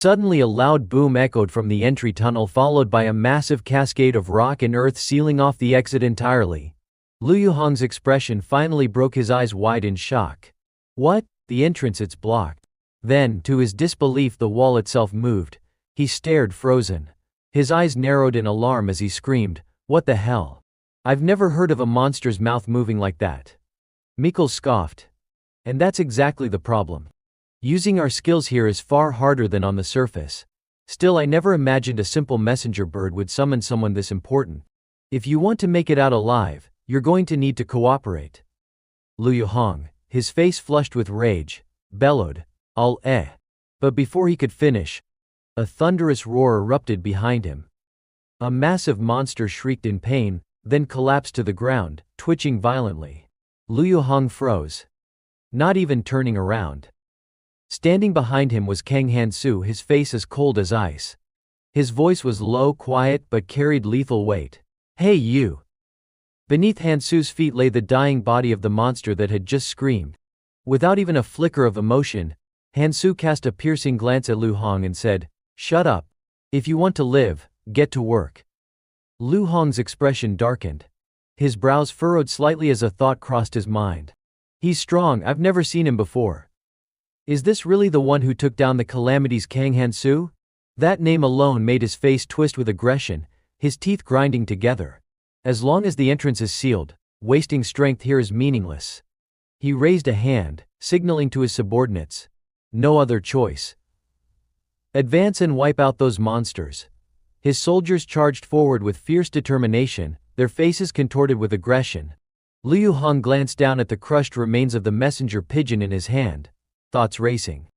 Suddenly a loud boom echoed from the entry tunnel, followed by a massive cascade of rock and earth sealing off the exit entirely. Lu Yuhong's expression finally broke, his eyes wide in shock. What? The entrance, it's blocked. Then, to his disbelief, the wall itself moved. He stared, frozen. His eyes narrowed in alarm as he screamed, "What the hell? I've never heard of a monster's mouth moving like that." Mikkel scoffed. And that's exactly the problem. Using our skills here is far harder than on the surface. Still, I never imagined a simple messenger bird would summon someone this important. If you want to make it out alive, you're going to need to cooperate. Lu Yuhong, his face flushed with rage, bellowed, "I'll." But before he could finish, a thunderous roar erupted behind him. A massive monster shrieked in pain, then collapsed to the ground, twitching violently. Lu Yuhong froze, not even turning around. Standing behind him was Kang Han-su, his face as cold as ice. His voice was low, quiet, but carried lethal weight. "Hey you!" Beneath Han-su's feet lay the dying body of the monster that had just screamed. Without even a flicker of emotion, Han-su cast a piercing glance at Lu Hong and said, "Shut up. If you want to live, get to work." Lu Hong's expression darkened. His brows furrowed slightly as a thought crossed his mind. He's strong, I've never seen him before. Is this really the one who took down the Calamity's Kang Han-su? That name alone made his face twist with aggression, his teeth grinding together. As long as the entrance is sealed, wasting strength here is meaningless. He raised a hand, signaling to his subordinates. No other choice. Advance and wipe out those monsters. His soldiers charged forward with fierce determination, their faces contorted with aggression. Lu Yuhong glanced down at the crushed remains of the messenger pigeon in his hand, thoughts racing.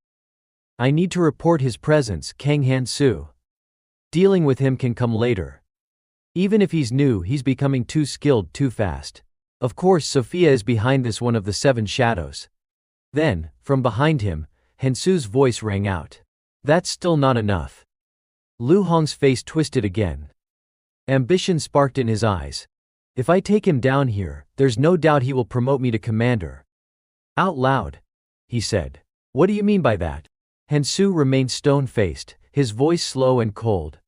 I need to report his presence, Kang Han-su. Dealing with him can come later. Even if he's new, he's becoming too skilled too fast. Of course, Sophia is behind this, one of the 7 shadows. Then, from behind him, Han-su's voice rang out. That's still not enough. Lu Hong's face twisted again. Ambition sparked in his eyes. If I take him down here, there's no doubt he will promote me to commander. Out loud, he said. What do you mean by that? Han-su remained stone-faced, his voice slow and cold.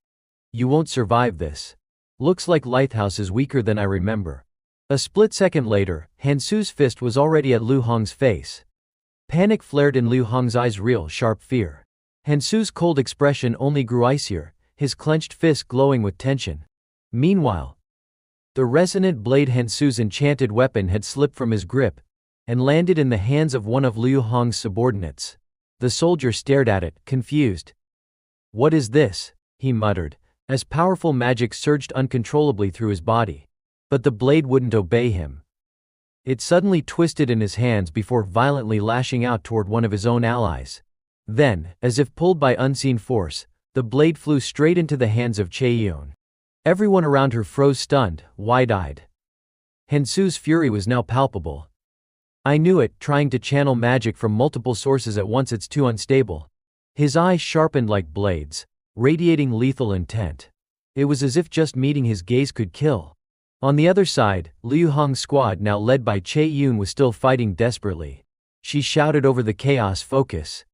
You won't survive this. Looks like Lighthouse is weaker than I remember. A split second later, Han-su's fist was already at Lu Hong's face. Panic flared in Lu Hong's eyes, real, sharp fear. Han-su's cold expression only grew icier, his clenched fist glowing with tension. Meanwhile, the resonant blade, Han-su's enchanted weapon, had slipped from his grip and landed in the hands of one of Lu Hong's subordinates. The soldier stared at it, confused. What is this? He muttered, as powerful magic surged uncontrollably through his body. But the blade wouldn't obey him. It suddenly twisted in his hands before violently lashing out toward one of his own allies. Then, as if pulled by unseen force, the blade flew straight into the hands of Chae-yoon. Everyone around her froze, stunned, wide-eyed. Han-su's fury was now palpable. I knew it, trying to channel magic from multiple sources at once, it's too unstable. His eyes sharpened like blades, radiating lethal intent. It was as if just meeting his gaze could kill. On the other side, Lu Hong's squad, now led by Chae-yoon, was still fighting desperately. She shouted over the chaos, focus.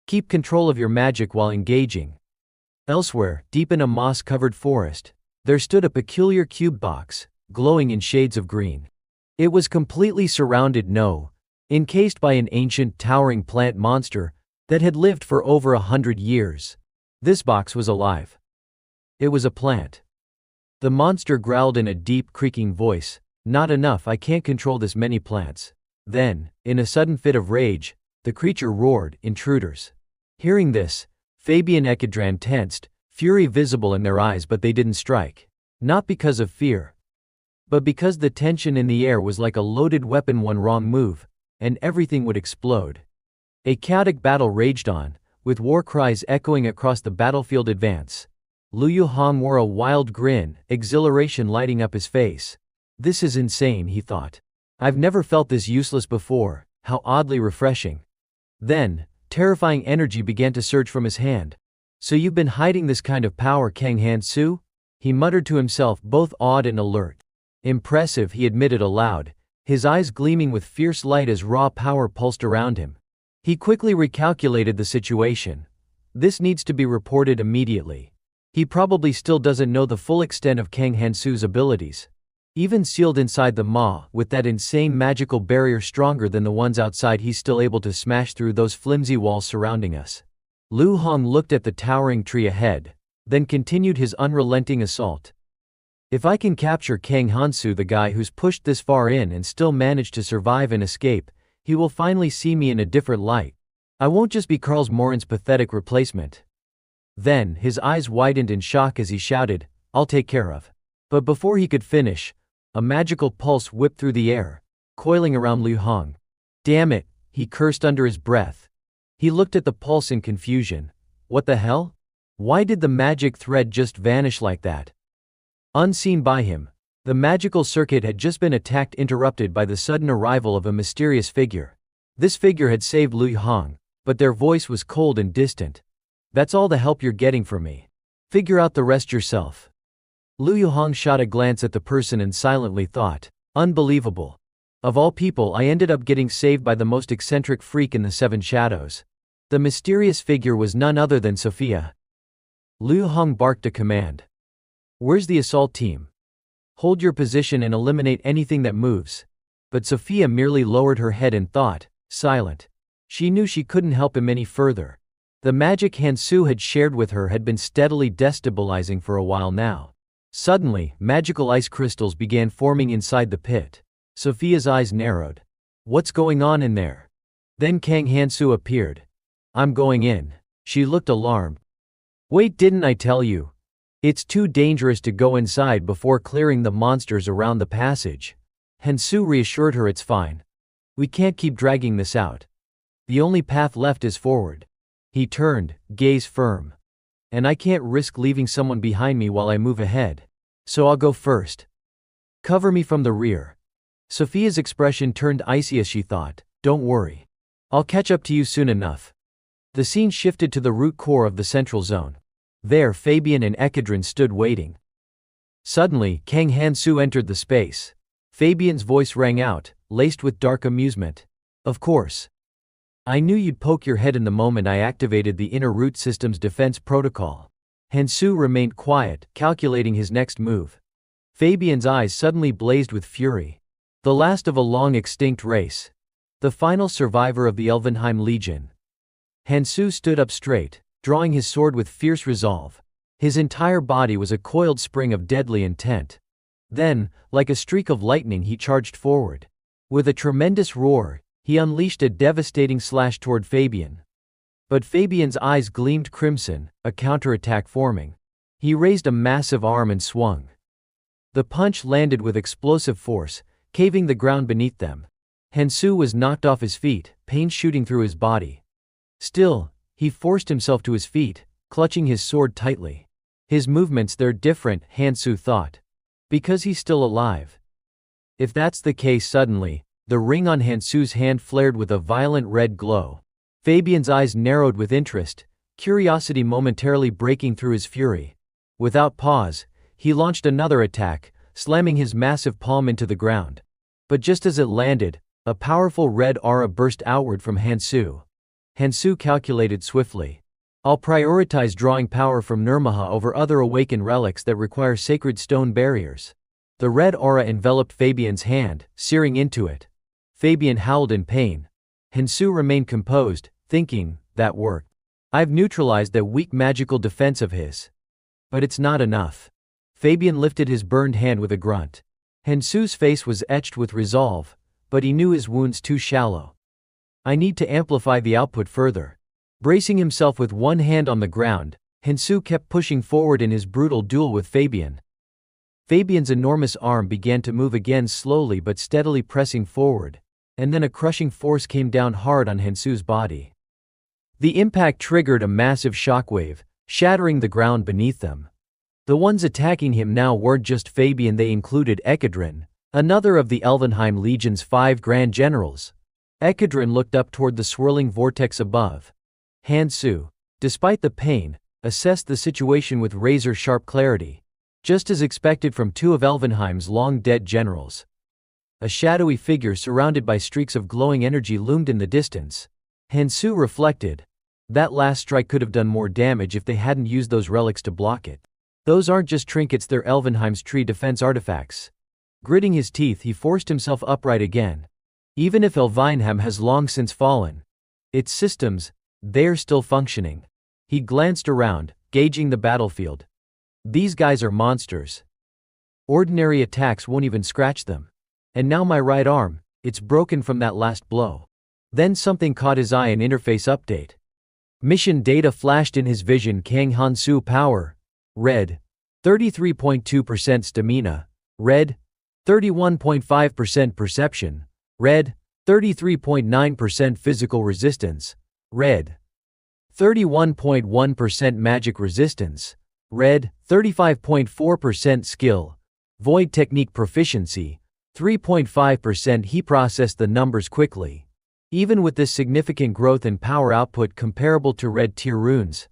Keep control of your magic while engaging. Elsewhere, deep in a moss-covered forest, there stood a peculiar cube box, glowing in shades of green. It was completely surrounded, encased by an ancient, towering plant monster that had lived for over 100 years. This box was alive. It was a plant. The monster growled in a deep, creaking voice, Not enough, I can't control this many plants. Then, in a sudden fit of rage, the creature roared, Intruders. Hearing this, Fabian Ekidran tensed, fury visible in their eyes, but they didn't strike. Not because of fear, but because the tension in the air was like a loaded weapon. One wrong move, and everything would explode. A chaotic battle raged on, with war cries echoing across the battlefield. Advance. Lu Yuhong wore a wild grin, exhilaration lighting up his face. This is insane, he thought. I've never felt this useless before, how oddly refreshing. Then, terrifying energy began to surge from his hand. So you've been hiding this kind of power, Kang Han-su? He muttered to himself, both awed and alert. Impressive, he admitted aloud, his eyes gleaming with fierce light as raw power pulsed around him. He quickly recalculated the situation. This needs to be reported immediately. He probably still doesn't know the full extent of Kang Hansu's abilities. Even sealed inside the maw, with that insane magical barrier stronger than the ones outside, he's still able to smash through those flimsy walls surrounding us. Lu Hong looked at the towering tree ahead, then continued his unrelenting assault. If I can capture Kang Hansu, the guy who's pushed this far in and still managed to survive and escape, he will finally see me in a different light. I won't just be Karl Morin's pathetic replacement. Then, his eyes widened in shock as he shouted, "I'll take care of." But before he could finish, a magical pulse whipped through the air, coiling around Lu Hong. "Damn it," he cursed under his breath. He looked at the pulse in confusion. What the hell? Why did the magic thread just vanish like that? Unseen by him, the magical circuit had just been interrupted by the sudden arrival of a mysterious figure. This figure had saved Lu Hong, but their voice was cold and distant. "That's all the help you're getting from me. Figure out the rest yourself." Lu Hong shot a glance at the person and silently thought, "Unbelievable. Of all people, I ended up getting saved by the most eccentric freak in the Seven Shadows." The mysterious figure was none other than Sophia. Lu Hong barked a command. "Where's the assault team? Hold your position and eliminate anything that moves." But Sophia merely lowered her head and thought, silent. She knew she couldn't help him any further. The magic Hansu had shared with her had been steadily destabilizing for a while now. Suddenly, magical ice crystals began forming inside the pit. Sophia's eyes narrowed. "What's going on in there?" Then Kang Hansu appeared. "I'm going in." She looked alarmed. "Wait, didn't I tell you? It's too dangerous to go inside before clearing the monsters around the passage." Hansu reassured her, "It's fine. We can't keep dragging this out. The only path left is forward." He turned, gaze firm. "And I can't risk leaving someone behind me while I move ahead. So I'll go first. Cover me from the rear." Sophia's expression turned icy as she thought, "Don't worry. I'll catch up to you soon enough." The scene shifted to the root core of the central zone. There Fabian and Echidron stood waiting. Suddenly, Kang Hansu entered the space. Fabian's voice rang out, laced with dark amusement. "Of course. I knew you'd poke your head in the moment I activated the inner root system's defense protocol." Hansu remained quiet, calculating his next move. Fabian's eyes suddenly blazed with fury. The last of a long-extinct race. The final survivor of the Elvenheim Legion. Hansu stood up straight, drawing his sword with fierce resolve. His entire body was a coiled spring of deadly intent. Then, like a streak of lightning, he charged forward. With a tremendous roar, he unleashed a devastating slash toward Fabian. But Fabian's eyes gleamed crimson, a counterattack forming. He raised a massive arm and swung. The punch landed with explosive force, caving the ground beneath them. Hansu was knocked off his feet, pain shooting through his body. Still, he forced himself to his feet, clutching his sword tightly. His movements, they're different, Hansu thought. Because he's still alive. If that's the case, suddenly, the ring on Hansu's hand flared with a violent red glow. Fabian's eyes narrowed with interest, curiosity momentarily breaking through his fury. Without pause, he launched another attack, slamming his massive palm into the ground. But just as it landed, a powerful red aura burst outward from Hansu. Hansu calculated swiftly. "I'll prioritize drawing power from Nirmaha over other awakened relics that require sacred stone barriers." The red aura enveloped Fabian's hand, searing into it. Fabian howled in pain. Hansu remained composed, thinking, "That worked. I've neutralized that weak magical defense of his. But it's not enough." Fabian lifted his burned hand with a grunt. Hansu's face was etched with resolve, but he knew his wounds too shallow. "I need to amplify the output further." Bracing himself with one hand on the ground, Hansu kept pushing forward in his brutal duel with Fabian. Fabian's enormous arm began to move again, slowly but steadily pressing forward, and then a crushing force came down hard on Hansu's body. The impact triggered a massive shockwave, shattering the ground beneath them. The ones attacking him now weren't just Fabian, they included Echidron, another of the Elvenheim Legion's 5 Grand Generals. Echidron looked up toward the swirling vortex above. Hansu, despite the pain, assessed the situation with razor-sharp clarity, just as expected from 2 of Elvenheim's long-dead generals. A shadowy figure surrounded by streaks of glowing energy loomed in the distance. Hansu reflected, That last strike could have done more damage if they hadn't used those relics to block it. Those aren't just trinkets, they're Elvenheim's tree defense artifacts. Gritting his teeth, he forced himself upright again. Even if Elvenheim has long since fallen, its systems, they're still functioning. He glanced around, gauging the battlefield. These guys are monsters. Ordinary attacks won't even scratch them. And now my right arm, it's broken from that last blow. Then something caught his eye, an interface update. Mission data flashed in his vision. Kang Hansu power. Red. 33.2% stamina. Red. 31.5% perception. Red. 33.9% physical resistance. Red. 31.1% magic resistance. Red. 35.4% skill. Void technique proficiency. 3.5%. He processed the numbers quickly. Even with this significant growth in power output comparable to red tier runes,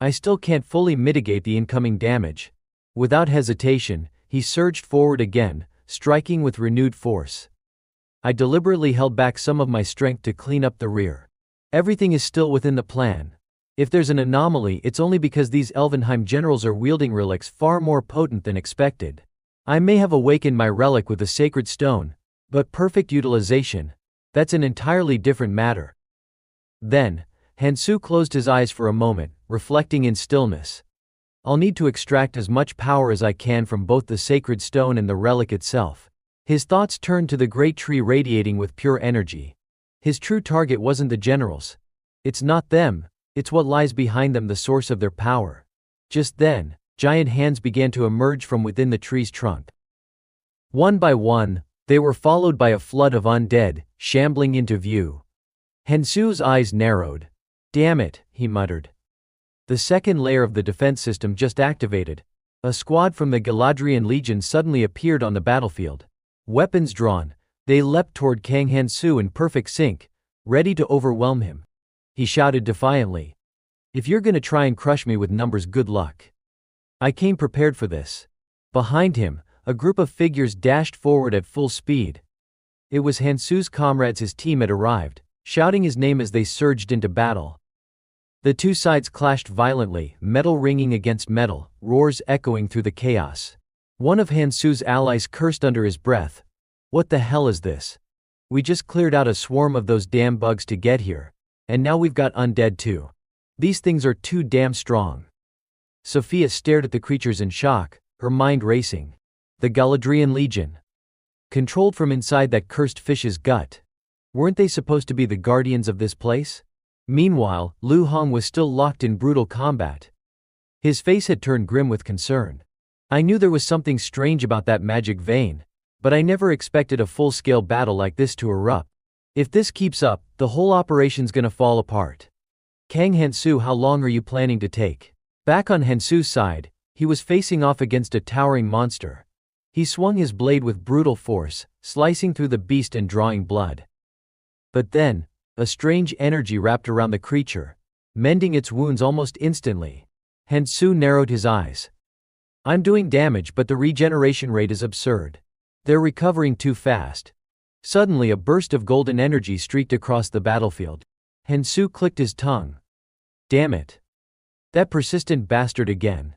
I still can't fully mitigate the incoming damage. Without hesitation, he surged forward again, striking with renewed force. I deliberately held back some of my strength to clean up the rear. Everything is still within the plan. If there's an anomaly, it's only because these Elvenheim generals are wielding relics far more potent than expected. I may have awakened my relic with a sacred stone, but perfect utilization, that's an entirely different matter. Then, Hansu closed his eyes for a moment, reflecting in stillness. I'll need to extract as much power as I can from both the sacred stone and the relic itself. His thoughts turned to the great tree radiating with pure energy. His true target wasn't the generals. It's not them, it's what lies behind them, the source of their power. Just then, giant hands began to emerge from within the tree's trunk. One by one, they were followed by a flood of undead, shambling into view. Hansu's eyes narrowed. Damn it, he muttered. The second layer of the defense system just activated. A squad from the Galadriel Legion suddenly appeared on the battlefield. Weapons drawn, they leapt toward Kang Hansu in perfect sync, ready to overwhelm him. He shouted defiantly. If you're gonna try and crush me with numbers, good luck. I came prepared for this. Behind him, a group of figures dashed forward at full speed. It was Hansu's comrades. His team had arrived, shouting his name as they surged into battle. The two sides clashed violently, metal ringing against metal, roars echoing through the chaos. One of Hansu's allies cursed under his breath. What the hell is this? We just cleared out a swarm of those damn bugs to get here, and now we've got undead too. These things are too damn strong. Sophia stared at the creatures in shock, her mind racing. The Galadriel Legion. Controlled from inside that cursed fish's gut. Weren't they supposed to be the guardians of this place? Meanwhile, Lu Hong was still locked in brutal combat. His face had turned grim with concern. I knew there was something strange about that magic vein, but I never expected a full-scale battle like this to erupt. If this keeps up, the whole operation's gonna fall apart. Kang Hansu, how long are you planning to take? Back on Hansu's side, he was facing off against a towering monster. He swung his blade with brutal force, slicing through the beast and drawing blood. But then, a strange energy wrapped around the creature, mending its wounds almost instantly. Hansu narrowed his eyes. I'm doing damage, but the regeneration rate is absurd. They're recovering too fast. Suddenly a burst of golden energy streaked across the battlefield. Hansu clicked his tongue. Damn it. That persistent bastard again.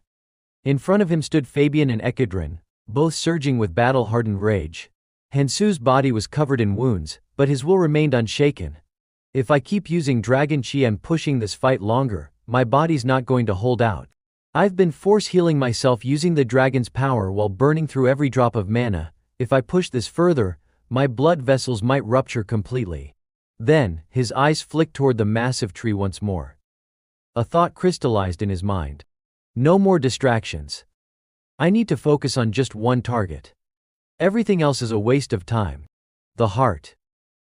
In front of him stood Fabian and Echidron, both surging with battle-hardened rage. Hansu's body was covered in wounds, but his will remained unshaken. If I keep using Dragon Chi and pushing this fight longer, my body's not going to hold out. I've been force healing myself using the dragon's power while burning through every drop of mana. If I push this further, my blood vessels might rupture completely. Then, his eyes flicked toward the massive tree once more. A thought crystallized in his mind. No more distractions. I need to focus on just one target. Everything else is a waste of time. The heart.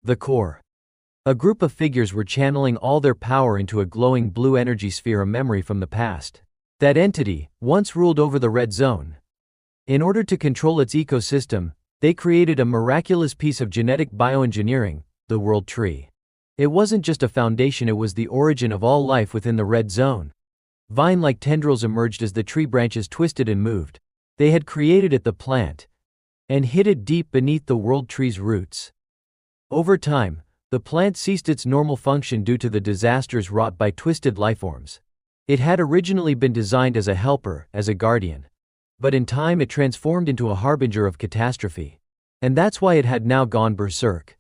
The core. A group of figures were channeling all their power into a glowing blue energy sphere, a memory from the past. That entity once ruled over the red zone. In order to control its ecosystem, they created a miraculous piece of genetic bioengineering, the World Tree. It wasn't just a foundation, it was the origin of all life within the red zone. Vine-like tendrils emerged as the tree branches twisted and moved. They had created the plant and hid it deep beneath the World Tree's roots. Over time, The plant ceased its normal function due to the disasters wrought by twisted lifeforms. It had originally been designed as a helper, as a guardian. But in time it transformed into a harbinger of catastrophe. And that's why it had now gone berserk.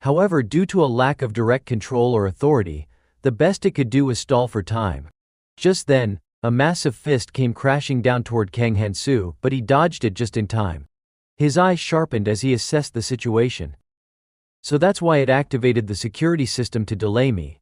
However, due to a lack of direct control or authority, the best it could do was stall for time. Just then, a massive fist came crashing down toward Kang Hansu, but he dodged it just in time. His eyes sharpened as he assessed the situation. So that's why it activated the security system to delay me.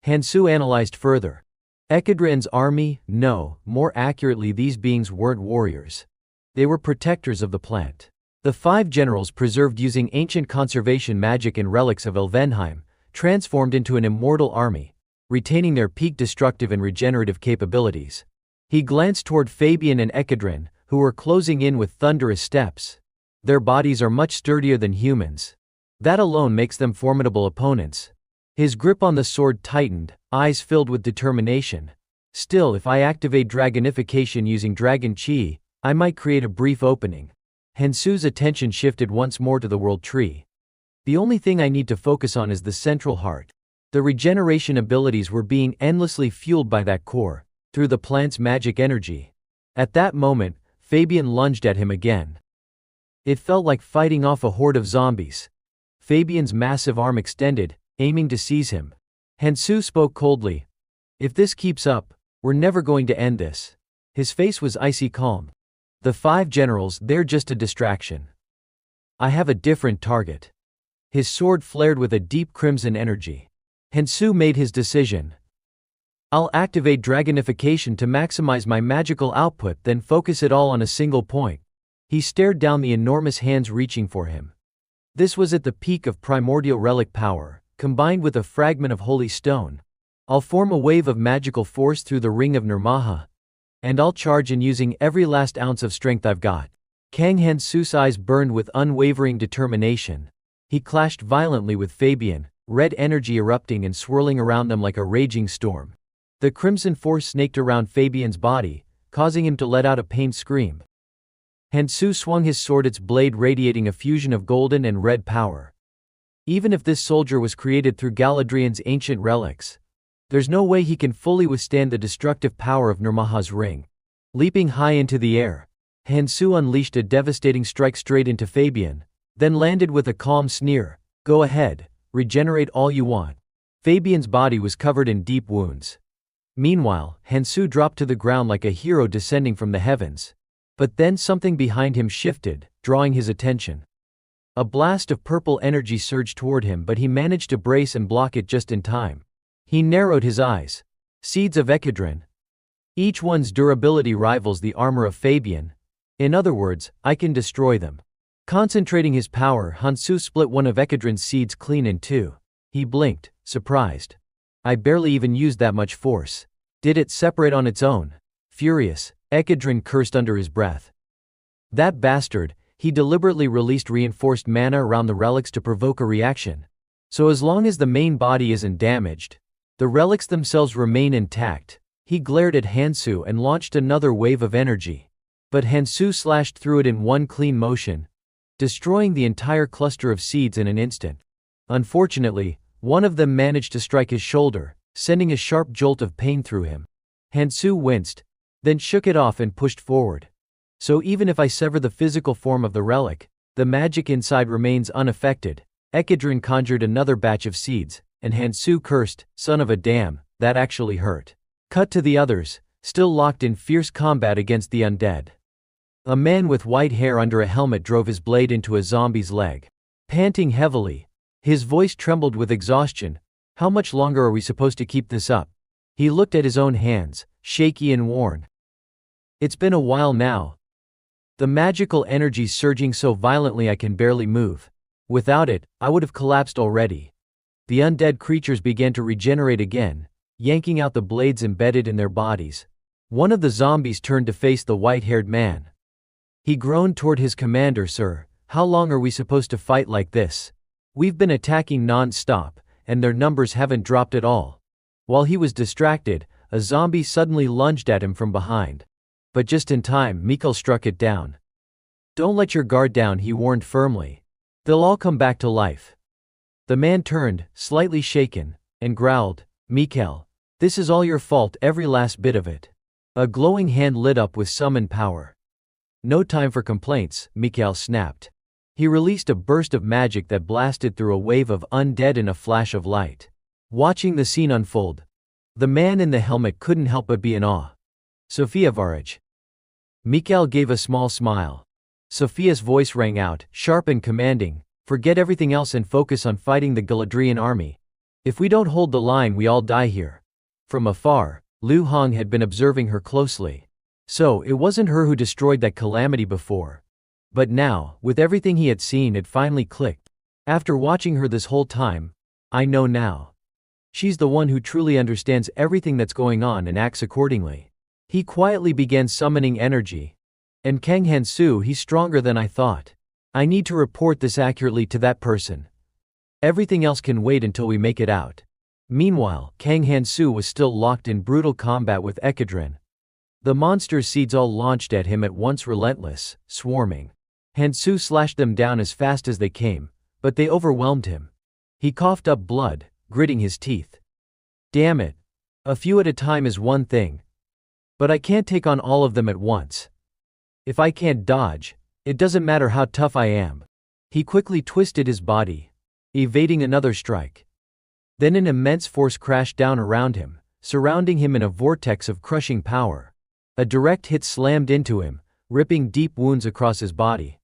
Hansu analyzed further. Ekadrin's army? No, more accurately these beings weren't warriors. They were protectors of the plant. The 5 generals preserved using ancient conservation magic and relics of Elvenheim, transformed into an immortal army, retaining their peak destructive and regenerative capabilities. He glanced toward Fabian and Ekadrin, who were closing in with thunderous steps. Their bodies are much sturdier than humans. That alone makes them formidable opponents. His grip on the sword tightened, eyes filled with determination. Still, if I activate dragonification using dragon chi, I might create a brief opening. Hansu's attention shifted once more to the world tree. The only thing I need to focus on is the central heart. The regeneration abilities were being endlessly fueled by that core, through the plant's magic energy. At that moment, Fabian lunged at him again. It felt like fighting off a horde of zombies. Fabian's massive arm extended, aiming to seize him. Hansu spoke coldly. If this keeps up, we're never going to end this. His face was icy calm. The 5 generals, they're just a distraction. I have a different target. His sword flared with a deep crimson energy. Hansu made his decision. I'll activate dragonification to maximize my magical output, then focus it all on a single point. He stared down the enormous hands reaching for him. This was at the peak of primordial relic power, combined with a fragment of holy stone. I'll form a wave of magical force through the ring of Nirmaha. And I'll charge in using every last ounce of strength I've got. Kang Hansu's eyes burned with unwavering determination. He clashed violently with Fabian, red energy erupting and swirling around them like a raging storm. The crimson force snaked around Fabian's body, causing him to let out a pained scream. Hansu swung his sword, its blade radiating a fusion of golden and red power. Even if this soldier was created through Galadriel's ancient relics, there's no way he can fully withstand the destructive power of Nirmaha's ring. Leaping high into the air, Hansu unleashed a devastating strike straight into Fabian, then landed with a calm sneer. Go ahead, regenerate all you want. Fabian's body was covered in deep wounds. Meanwhile, Hansu dropped to the ground like a hero descending from the heavens. But then something behind him shifted, drawing his attention. A blast of purple energy surged toward him, but he managed to brace and block it just in time. He narrowed his eyes. Seeds of Ekadrin. Each one's durability rivals the armor of Fabian. In other words, I can destroy them. Concentrating his power, Hansu split one of Ekadrin's seeds clean in 2. He blinked, surprised. I barely even used that much force. Did it separate on its own? Furious, Ekadrin cursed under his breath. That bastard, he deliberately released reinforced mana around the relics to provoke a reaction. So as long as the main body isn't damaged, the relics themselves remain intact. He glared at Hansu and launched another wave of energy. But Hansu slashed through it in one clean motion, destroying the entire cluster of seeds in an instant. Unfortunately, one of them managed to strike his shoulder, sending a sharp jolt of pain through him. Hansu winced, then shook it off and pushed forward. So even if I sever the physical form of the relic, the magic inside remains unaffected. Ekadrin conjured another batch of seeds, and Hansu cursed, son of a damn, that actually hurt. Cut to the others, still locked in fierce combat against the undead. A man with white hair under a helmet drove his blade into a zombie's leg. Panting heavily, his voice trembled with exhaustion. How much longer are we supposed to keep this up? He looked at his own hands, shaky and worn. It's been a while now. The magical energy's surging so violently I can barely move. Without it, I would have collapsed already. The undead creatures began to regenerate again, yanking out the blades embedded in their bodies. One of the zombies turned to face the white-haired man. He groaned toward his commander. Sir, how long are we supposed to fight like this? We've been attacking non-stop, and their numbers haven't dropped at all. While he was distracted, a zombie suddenly lunged at him from behind. But just in time, Mikkel struck it down. Don't let your guard down, he warned firmly. They'll all come back to life. The man turned, slightly shaken, and growled, "Mikhail, this is all your fault, every last bit of it." A glowing hand lit up with summon power. "No time for complaints," Mikhail snapped. He released a burst of magic that blasted through a wave of undead in a flash of light. Watching the scene unfold, the man in the helmet couldn't help but be in awe. "Sophia Varaj." Mikhail gave a small smile. Sophia's voice rang out, sharp and commanding, "Forget everything else and focus on fighting the Galadrian army. If we don't hold the line, we all die here." From afar, Lu Hong had been observing her closely. So, it wasn't her who destroyed that calamity before. But now, with everything he had seen, it finally clicked. After watching her this whole time, I know now. She's the one who truly understands everything that's going on and acts accordingly. He quietly began summoning energy. "And Kang Hansu, he's stronger than I thought. I need to report this accurately to that person. Everything else can wait until we make it out." Meanwhile, Kang Hansu was still locked in brutal combat with Ekadrin. The monster's seeds all launched at him at once, relentless, swarming. Hansu slashed them down as fast as they came, but they overwhelmed him. He coughed up blood, gritting his teeth. "Damn it. A few at a time is one thing. But I can't take on all of them at once. If I can't dodge, it doesn't matter how tough I am." He quickly twisted his body, evading another strike. Then an immense force crashed down around him, surrounding him in a vortex of crushing power. A direct hit slammed into him, ripping deep wounds across his body.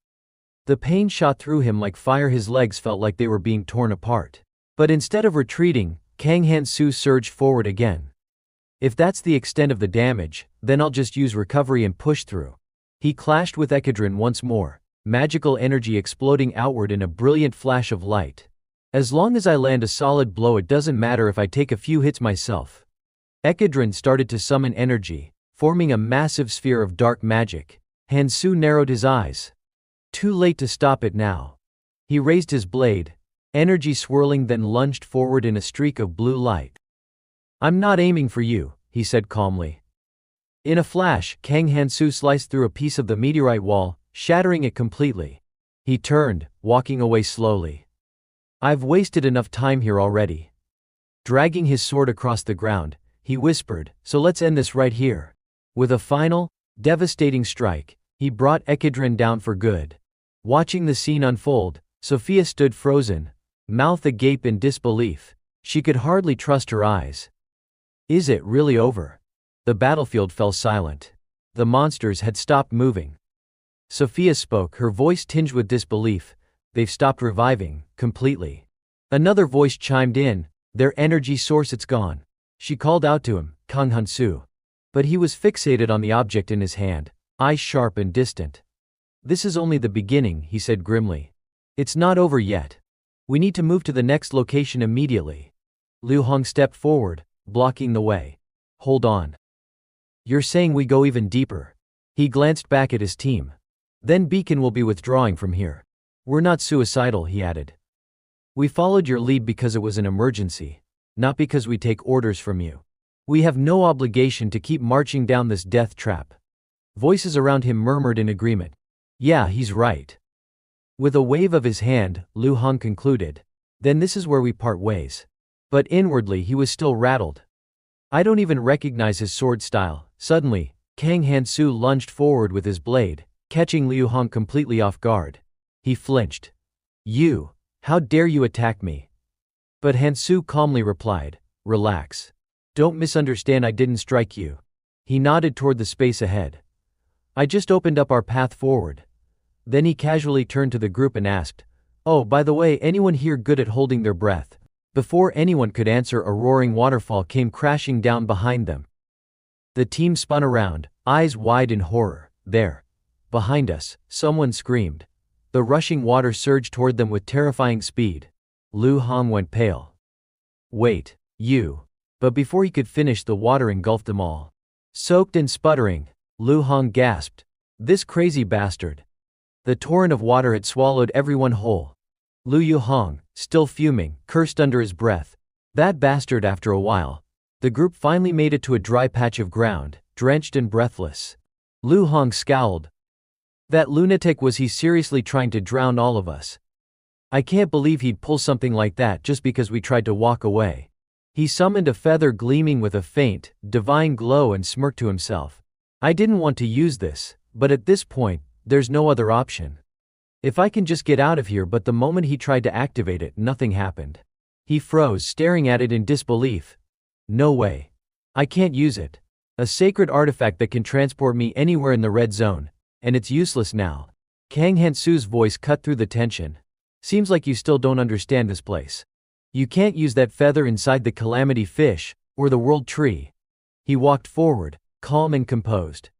The pain shot through him like fire, his legs felt like they were being torn apart. But instead of retreating, Kang Hansu surged forward again. "If that's the extent of the damage, then I'll just use recovery and push through." He clashed with Ekadrin once more, magical energy exploding outward in a brilliant flash of light. "As long as I land a solid blow, it doesn't matter if I take a few hits myself." Ekadrin started to summon energy, forming a massive sphere of dark magic. Hansu narrowed his eyes. Too late to stop it now. He raised his blade, energy swirling, then lunged forward in a streak of blue light. "I'm not aiming for you," he said calmly. In a flash, Kang Hansu sliced through a piece of the meteorite wall, shattering it completely. He turned, walking away slowly. "I've wasted enough time here already." Dragging his sword across the ground, he whispered, "So let's end this right here." With a final, devastating strike, he brought Ekadrin down for good. Watching the scene unfold, Sophia stood frozen, mouth agape in disbelief. She could hardly trust her eyes. Is it really over? The battlefield fell silent. The monsters had stopped moving. Sophia spoke, her voice tinged with disbelief. "They've stopped reviving, completely." Another voice chimed in, "Their energy source, it's gone." She called out to him, "Kang Hansu." But he was fixated on the object in his hand, eyes sharp and distant. "This is only the beginning," he said grimly. "It's not over yet. We need to move to the next location immediately." Lu Hong stepped forward, blocking the way. "Hold on. You're saying we go even deeper?" He glanced back at his team. "Then Beacon will be withdrawing from here." "We're not suicidal," he added. "We followed your lead because it was an emergency, not because we take orders from you. We have no obligation to keep marching down this death trap." Voices around him murmured in agreement. "Yeah, he's right." With a wave of his hand, Lu Hong concluded, "Then this is where we part ways." But inwardly he was still rattled. "I don't even recognize his sword style." Suddenly, Kang Hansu lunged forward with his blade, catching Lu Hong completely off guard. He flinched. "You! How dare you attack me?" But Hansu calmly replied, "Relax. Don't misunderstand, I didn't strike you." He nodded toward the space ahead. "I just opened up our path forward." Then he casually turned to the group and asked, "Oh, by the way, anyone here good at holding their breath?" Before anyone could answer, a roaring waterfall came crashing down behind them. The team spun around, eyes wide in horror. "There! Behind us!" someone screamed. The rushing water surged toward them with terrifying speed. Lu Hong went pale. "Wait, you!" But before he could finish, the water engulfed them all. Soaked and sputtering, Lu Hong gasped, "This crazy bastard!" The torrent of water had swallowed everyone whole. Lu Hong, still fuming, cursed under his breath. "That bastard!" After a while, the group finally made it to a dry patch of ground, drenched and breathless. Lu Hong scowled. That lunatic, was he seriously trying to drown all of us? I can't believe he'd pull something like that just because we tried to walk away. He summoned a feather gleaming with a faint, divine glow and smirked to himself. I didn't want to use this, but at this point, there's no other option. If I can just get out of here, but the moment he tried to activate it, nothing happened. He froze, staring at it in disbelief. No way. I can't use it. A sacred artifact that can transport me anywhere in the red zone, and it's useless now. Kang Hansu's voice cut through the tension. Seems like you still don't understand this place. You can't use that feather inside the Calamity Fish, or the World Tree. He walked forward, calm and composed.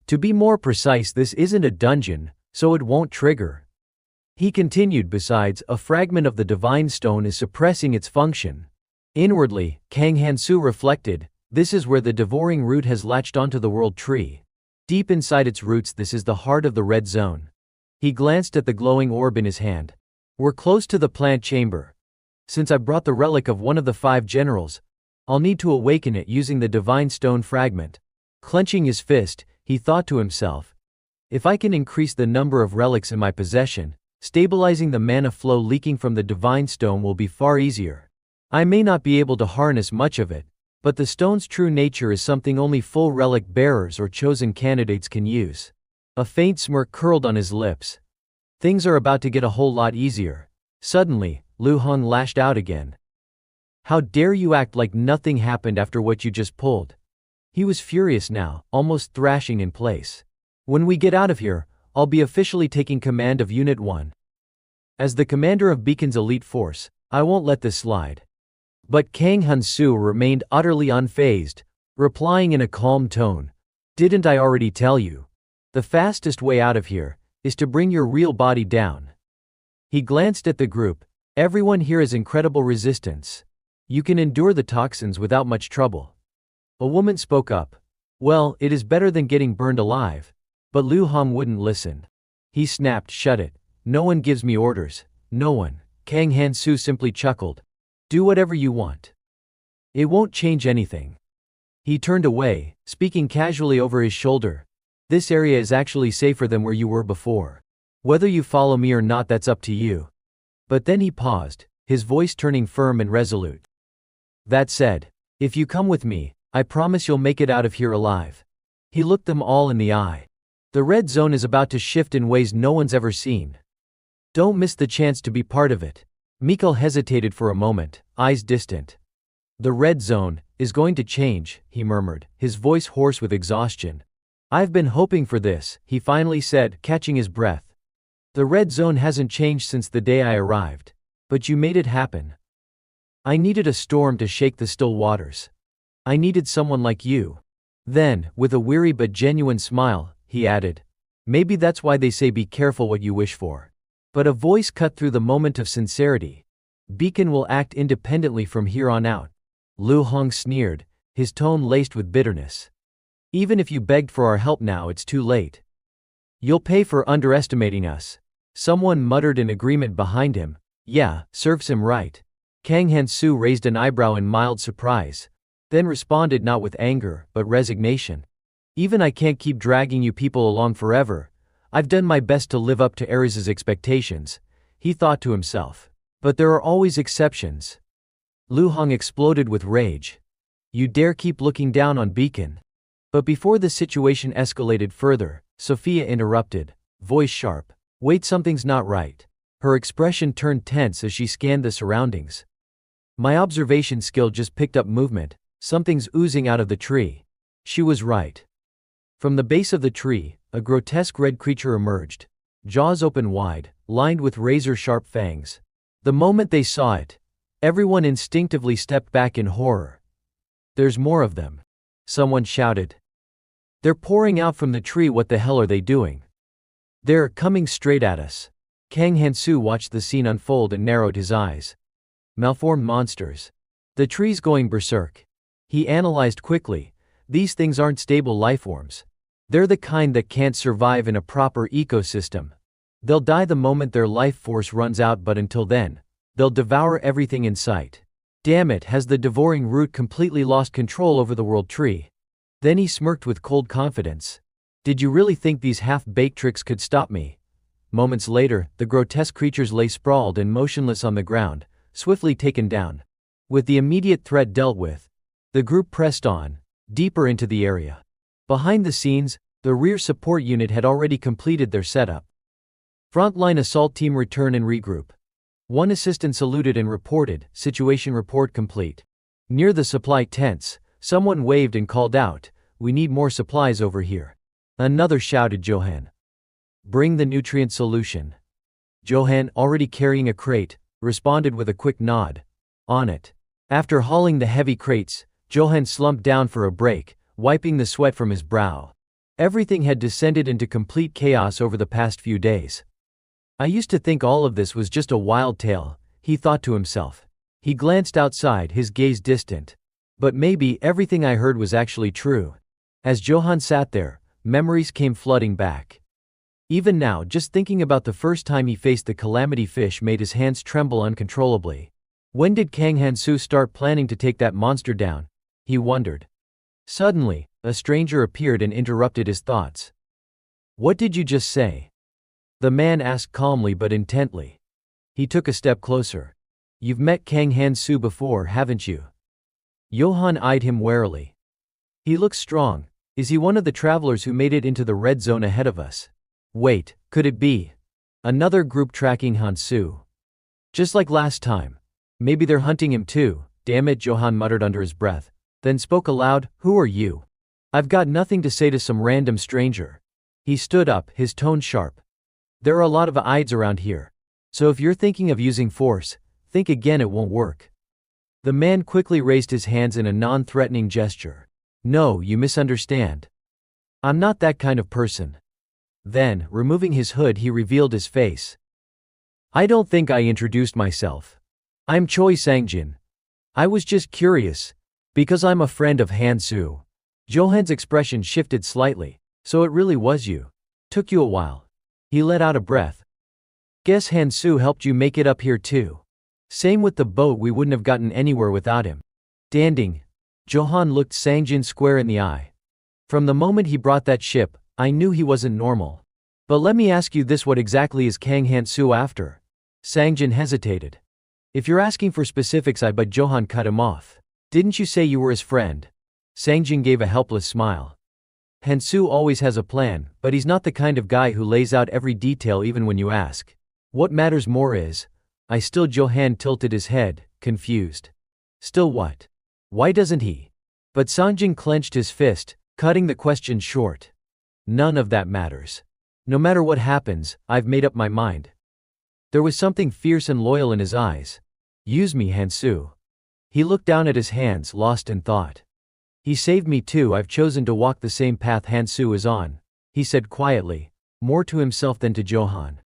To be more precise, this isn't a dungeon, so it won't trigger. He continued, besides, a fragment of the Divine Stone is suppressing its function. Inwardly, Kang Hansu reflected, this is where the devouring root has latched onto the World Tree. Deep inside its roots, this is the heart of the red zone. He glanced at the glowing orb in his hand. We're close to the plant chamber. Since I brought the relic of one of the 5 generals, I'll need to awaken it using the Divine Stone fragment. Clenching his fist, he thought to himself, if I can increase the number of relics in my possession, stabilizing the mana flow leaking from the Divine Stone will be far easier. I may not be able to harness much of it, but the stone's true nature is something only full relic bearers or chosen candidates can use. A faint smirk curled on his lips. Things are about to get a whole lot easier. Suddenly, Lu Hong lashed out again. How dare you act like nothing happened after what you just pulled? He was furious now, almost thrashing in place. When we get out of here, I'll be officially taking command of Unit 1. As the commander of Beacon's elite force, I won't let this slide. But Kang Hansu remained utterly unfazed, replying in a calm tone. Didn't I already tell you? The fastest way out of here is to bring your real body down. He glanced at the group. Everyone here has incredible resistance. You can endure the toxins without much trouble. A woman spoke up. Well, it is better than getting burned alive. But Lu Hong wouldn't listen. He snapped, shut it. No one gives me orders. No one. Kang Hansu simply chuckled. Do whatever you want. It won't change anything. He turned away, speaking casually over his shoulder. This area is actually safer than where you were before. Whether you follow me or not, that's up to you. But then he paused, his voice turning firm and resolute. That said, if you come with me, I promise you'll make it out of here alive. He looked them all in the eye. The red zone is about to shift in ways no one's ever seen. Don't miss the chance to be part of it. Mikkel hesitated for a moment, eyes distant. The red zone is going to change, he murmured, his voice hoarse with exhaustion. I've been hoping for this, he finally said, catching his breath. The red zone hasn't changed since the day I arrived. But you made it happen. I needed a storm to shake the still waters. I needed someone like you. Then, with a weary but genuine smile, he added, maybe that's why they say be careful what you wish for. But a voice cut through the moment of sincerity. Beacon will act independently from here on out. Lu Hong sneered, his tone laced with bitterness. Even if you begged for our help now, it's too late. You'll pay for underestimating us. Someone muttered in agreement behind him. Yeah, serves him right. Kang Hansu raised an eyebrow in mild surprise, then responded not with anger, but resignation. Even I can't keep dragging you people along forever. I've done my best to live up to Ares' expectations, he thought to himself. But there are always exceptions. Lu Hong exploded with rage. You dare keep looking down on Beacon? But before the situation escalated further, Sophia interrupted, voice sharp. Wait, something's not right. Her expression turned tense as she scanned the surroundings. My observation skill just picked up movement. Something's oozing out of the tree. She was right. From the base of the tree, a grotesque red creature emerged, jaws open wide, lined with razor-sharp fangs. The moment they saw it, everyone instinctively stepped back in horror. There's more of them. Someone shouted. They're pouring out from the tree. What the hell are they doing? They're coming straight at us. Kang Hansu watched the scene unfold and narrowed his eyes. Malformed monsters. The tree's going berserk. He analyzed quickly. These things aren't stable lifeforms. They're the kind that can't survive in a proper ecosystem. They'll die the moment their life force runs out, but until then, they'll devour everything in sight. Damn it, has the devouring root completely lost control over the world tree? Then he smirked with cold confidence. Did you really think these half-baked tricks could stop me? Moments later, the grotesque creatures lay sprawled and motionless on the ground, swiftly taken down. With the immediate threat dealt with, the group pressed on, deeper into the area. Behind the scenes, the rear support unit had already completed their setup. Frontline assault team return and regroup. One assistant saluted and reported, situation report complete. Near the supply tents, someone waved and called out, "We need more supplies over here." Another shouted, "Johan, bring the nutrient solution." Johan, already carrying a crate, responded with a quick nod. On it. After hauling the heavy crates, Johan slumped down for a break, wiping the sweat from his brow. Everything had descended into complete chaos over the past few days. I used to think all of this was just a wild tale, he thought to himself. He glanced outside, his gaze distant. But maybe everything I heard was actually true. As Johan sat there, memories came flooding back. Even now, just thinking about the first time he faced the calamity fish made his hands tremble uncontrollably. When did Kang Han-soo start planning to take that monster down? He wondered. Suddenly, a stranger appeared and interrupted his thoughts. "What did you just say?" The man asked calmly but intently. He took a step closer. "You've met Kang Han-soo before, haven't you?" Johan eyed him warily. "He looks strong. Is he one of the travelers who made it into the red zone ahead of us?" Wait, could it be another group tracking Han-soo? Just like last time. Maybe they're hunting him too. Damn it, Johan muttered under his breath. Then spoke aloud, "Who are you?" "I've got nothing to say to some random stranger." He stood up, his tone sharp. "There are a lot of Ides around here. So if you're thinking of using force, think again, it won't work." The man quickly raised his hands in a non-threatening gesture. "No, you misunderstand. I'm not that kind of person." Then, removing his hood, he revealed his face. "I don't think I introduced myself. I'm Choi Sang-jin. I was just curious, because I'm a friend of Han-soo." Johan's expression shifted slightly. "So it really was you. Took you a while." He let out a breath. "Guess Han-soo helped you make it up here too. Same with the boat, we wouldn't have gotten anywhere without him." Danding. Johan looked Sang-jin square in the eye. "From the moment he brought that ship, I knew he wasn't normal. But let me ask you this, what exactly is Kang Han-soo after?" Sang-jin hesitated. "If you're asking for specifics, but Johan cut him off. "Didn't you say you were his friend?" Sang-jin gave a helpless smile. "Han-soo always has a plan, but he's not the kind of guy who lays out every detail even when you ask. What matters more is, I still." Johan tilted his head, confused. "Still what? Why doesn't he?" But Sang-jin clenched his fist, cutting the question short. "None of that matters. No matter what happens, I've made up my mind." There was something fierce and loyal in his eyes. "Use me, Han-soo." He looked down at his hands, lost in thought. "He saved me too. I've chosen to walk the same path Han-soo is on," he said quietly, more to himself than to Johan.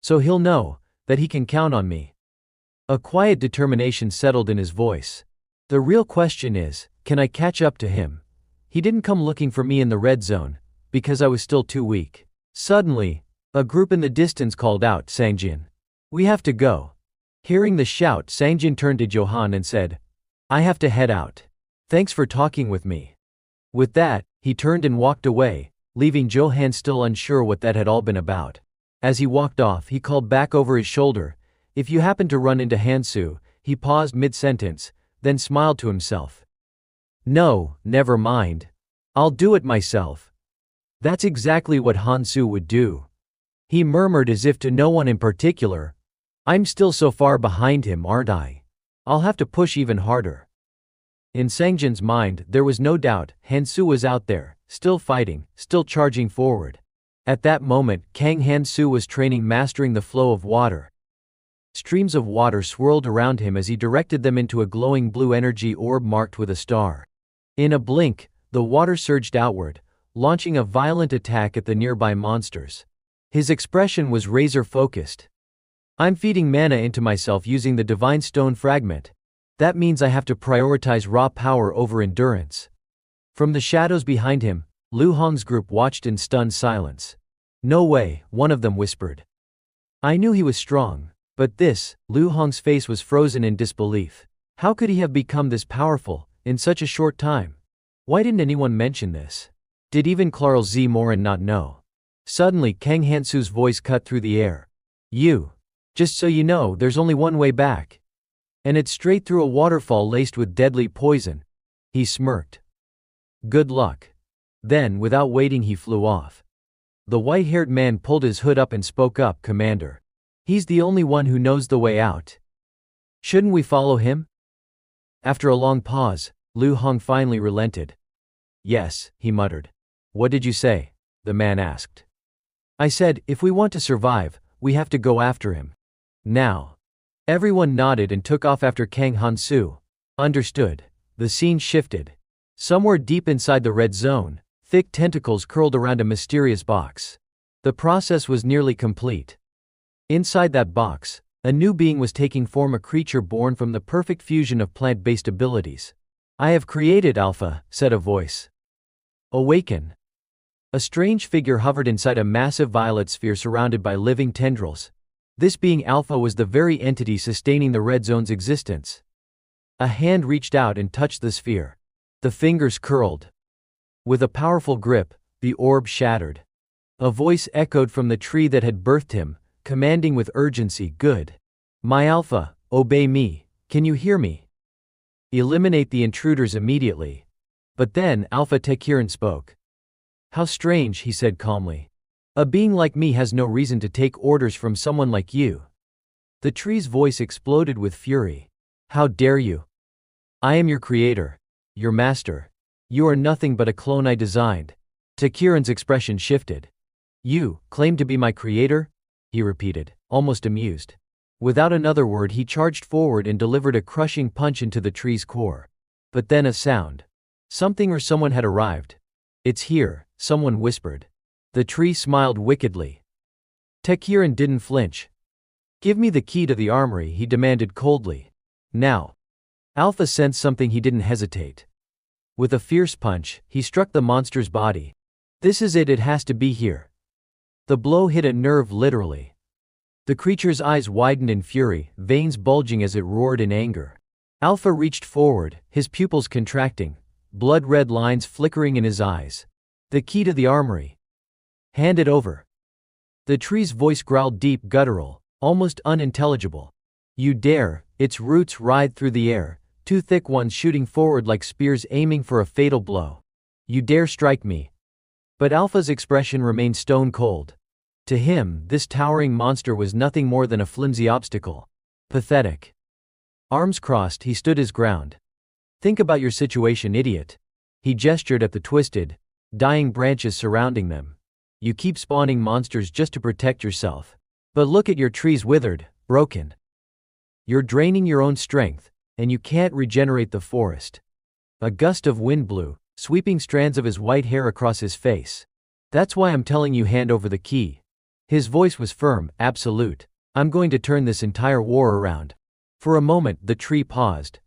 "So he'll know that he can count on me." A quiet determination settled in his voice. "The real question is, can I catch up to him? He didn't come looking for me in the red zone, because I was still too weak." Suddenly, a group in the distance called out, "Sang-jin, we have to go." Hearing the shout, Sang-jin turned to Johan and said, "I have to head out. Thanks for talking with me." With that, he turned and walked away, leaving Johan still unsure what that had all been about. As he walked off, he called back over his shoulder, "If you happen to run into Han-soo," he paused mid-sentence, then smiled to himself. "No, never mind. I'll do it myself." That's exactly what Han-soo would do. He murmured as if to no one in particular, "I'm still so far behind him, aren't I? I'll have to push even harder." In Sang-jin's mind, there was no doubt, Han-soo was out there, still fighting, still charging forward. At that moment, Kang Han-soo was training, mastering the flow of water. Streams of water swirled around him as he directed them into a glowing blue energy orb marked with a star. In a blink, the water surged outward, launching a violent attack at the nearby monsters. His expression was razor-focused. "I'm feeding mana into myself using the divine stone fragment. That means I have to prioritize raw power over endurance." From the shadows behind him, Lu Hong's group watched in stunned silence. "No way," one of them whispered. "I knew he was strong. But this," Lu Hong's face was frozen in disbelief. How could he have become this powerful, in such a short time? Why didn't anyone mention this? Did even Clarl Z. Morin not know? Suddenly Kang Hansu's voice cut through the air. You. Just so you know, there's only one way back. And it's straight through a waterfall laced with deadly poison. He smirked. Good luck. Then, without waiting, he flew off. The white-haired man pulled his hood up and spoke up, Commander. He's the only one who knows the way out. Shouldn't we follow him? After a long pause, Lu Hong finally relented. Yes, he muttered. What did you say? The man asked. I said, if we want to survive, we have to go after him. Now. Everyone nodded and took off after Kang Hansu. Understood. The scene shifted. Somewhere deep inside the red zone, thick tentacles curled around a mysterious box. The process was nearly complete. Inside that box, a new being was taking form, a creature born from the perfect fusion of plant-based abilities. I have created Alpha, said a voice. Awaken. A strange figure hovered inside a massive violet sphere surrounded by living tendrils. This being Alpha was the very entity sustaining the red zone's existence. A hand reached out and touched the sphere. The fingers curled. With a powerful grip, the orb shattered. A voice echoed from the tree that had birthed him, commanding with urgency, good. My Alpha, obey me, can you hear me? Eliminate the intruders immediately. But then Alpha Tekiran spoke. How strange, he said calmly. A being like me has no reason to take orders from someone like you. The tree's voice exploded with fury. How dare you? I am your creator. Your master. You are nothing but a clone I designed. Tekiran's expression shifted. You claim to be my creator? He repeated, almost amused. Without another word, he charged forward and delivered a crushing punch into the tree's core. But then a sound. Something or someone had arrived. It's here, someone whispered. The tree smiled wickedly. Tekiran didn't flinch. Give me the key to the armory, he demanded coldly. Now. Alpha sensed something. He didn't hesitate. With a fierce punch, he struck the monster's body. This is it has to be here. The blow hit a nerve literally. The creature's eyes widened in fury, veins bulging as it roared in anger. Alpha reached forward, his pupils contracting, blood-red lines flickering in his eyes. The key to the armory. Hand it over. The tree's voice growled deep, guttural, almost unintelligible. You dare? Its roots writhed through the air, two thick ones shooting forward like spears aiming for a fatal blow. You dare strike me? But Alpha's expression remained stone cold. To him, this towering monster was nothing more than a flimsy obstacle. Pathetic. Arms crossed, he stood his ground. Think about your situation, idiot. He gestured at the twisted, dying branches surrounding them. You keep spawning monsters just to protect yourself. But look at your trees, withered, broken. You're draining your own strength, and you can't regenerate the forest. A gust of wind blew, sweeping strands of his white hair across his face. That's why I'm telling you, hand over the key. His voice was firm, absolute. I'm going to turn this entire war around. For a moment, the tree paused.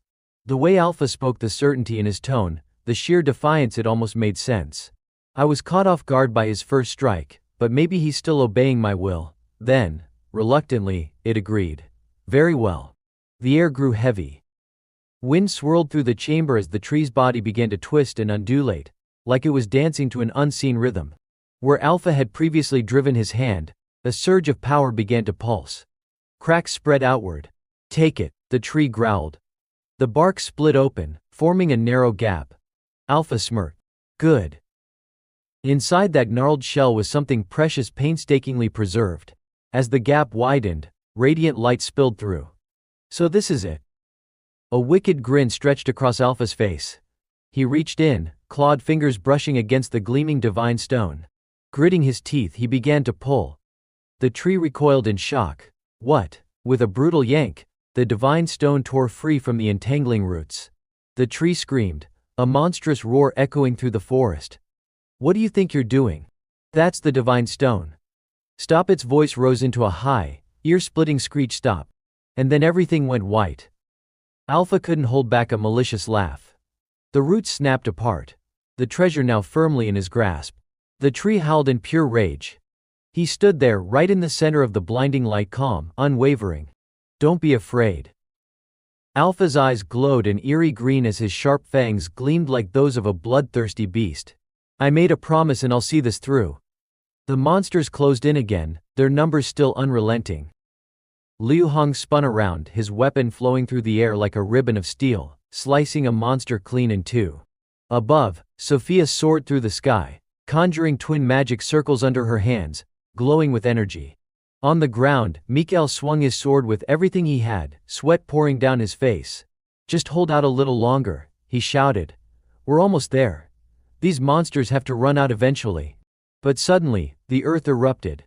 The way Alpha spoke, the certainty in his tone, the sheer defiance, it almost made sense. I was caught off guard by his first strike, but maybe he's still obeying my will. Then, reluctantly, it agreed. Very well. The air grew heavy. Wind swirled through the chamber as the tree's body began to twist and undulate, like it was dancing to an unseen rhythm. Where Alpha had previously driven his hand, a surge of power began to pulse. Cracks spread outward. Take it, the tree growled. The bark split open, forming a narrow gap. Alpha smirked. Good. Inside that gnarled shell was something precious, painstakingly preserved. As the gap widened, radiant light spilled through. So this is it. A wicked grin stretched across Alpha's face. He reached in, clawed fingers brushing against the gleaming divine stone. Gritting his teeth, he began to pull. The tree recoiled in shock. What? With a brutal yank, the divine stone tore free from the entangling roots. The tree screamed, a monstrous roar echoing through the forest. What do you think you're doing? That's the divine stone. Stop! Its voice rose into a high, ear-splitting screech. Stop. And then everything went white. Alpha couldn't hold back a malicious laugh. The roots snapped apart. The treasure now firmly in his grasp. The tree howled in pure rage. He stood there, right in the center of the blinding light, calm, unwavering. Don't be afraid. Alpha's eyes glowed an eerie green as his sharp fangs gleamed like those of a bloodthirsty beast. I made a promise and I'll see this through. The monsters closed in again, their numbers still unrelenting. Liu Hong spun around, his weapon flowing through the air like a ribbon of steel, slicing a monster clean in two. Above, Sophia soared through the sky, conjuring twin magic circles under her hands, glowing with energy. On the ground, Mikael swung his sword with everything he had, sweat pouring down his face. "Just hold out a little longer," he shouted. "We're almost there. These monsters have to run out eventually." But suddenly, the earth erupted.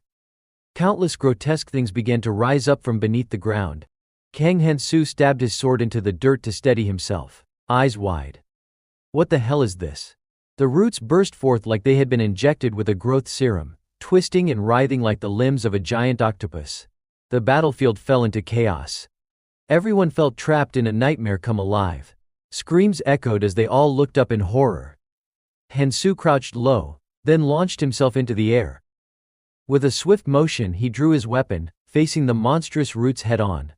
Countless grotesque things began to rise up from beneath the ground. Kang Hansu stabbed his sword into the dirt to steady himself, eyes wide. What the hell is this? The roots burst forth like they had been injected with a growth serum, twisting and writhing like the limbs of a giant octopus. The battlefield fell into chaos. Everyone felt trapped in a nightmare come alive. Screams echoed as they all looked up in horror. Hansu crouched low, then launched himself into the air. With a swift motion he drew his weapon, facing the monstrous roots head-on.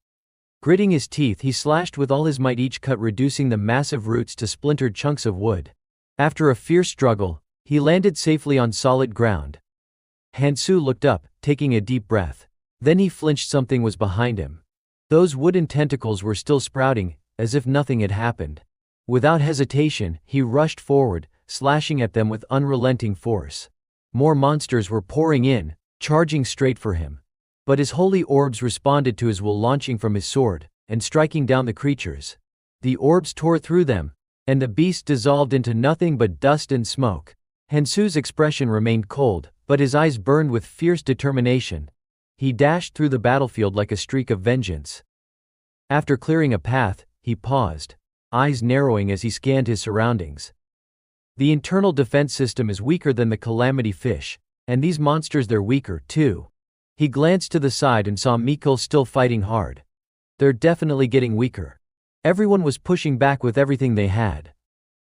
Gritting his teeth he slashed with all his might, each cut reducing the massive roots to splintered chunks of wood. After a fierce struggle, he landed safely on solid ground. Hansu looked up, taking a deep breath. Then he flinched. Something was behind him. Those wooden tentacles were still sprouting, as if nothing had happened. Without hesitation, he rushed forward, slashing at them with unrelenting force. More monsters were pouring in, charging straight for him. But his holy orbs responded to his will, launching from his sword, and striking down the creatures. The orbs tore through them, and the beast dissolved into nothing but dust and smoke. Hansu's expression remained cold, but his eyes burned with fierce determination. He dashed through the battlefield like a streak of vengeance. After clearing a path, he paused, eyes narrowing as he scanned his surroundings. The internal defense system is weaker than the calamity fish, and these monsters, they're weaker, too. He glanced to the side and saw Mikael still fighting hard. They're definitely getting weaker. Everyone was pushing back with everything they had.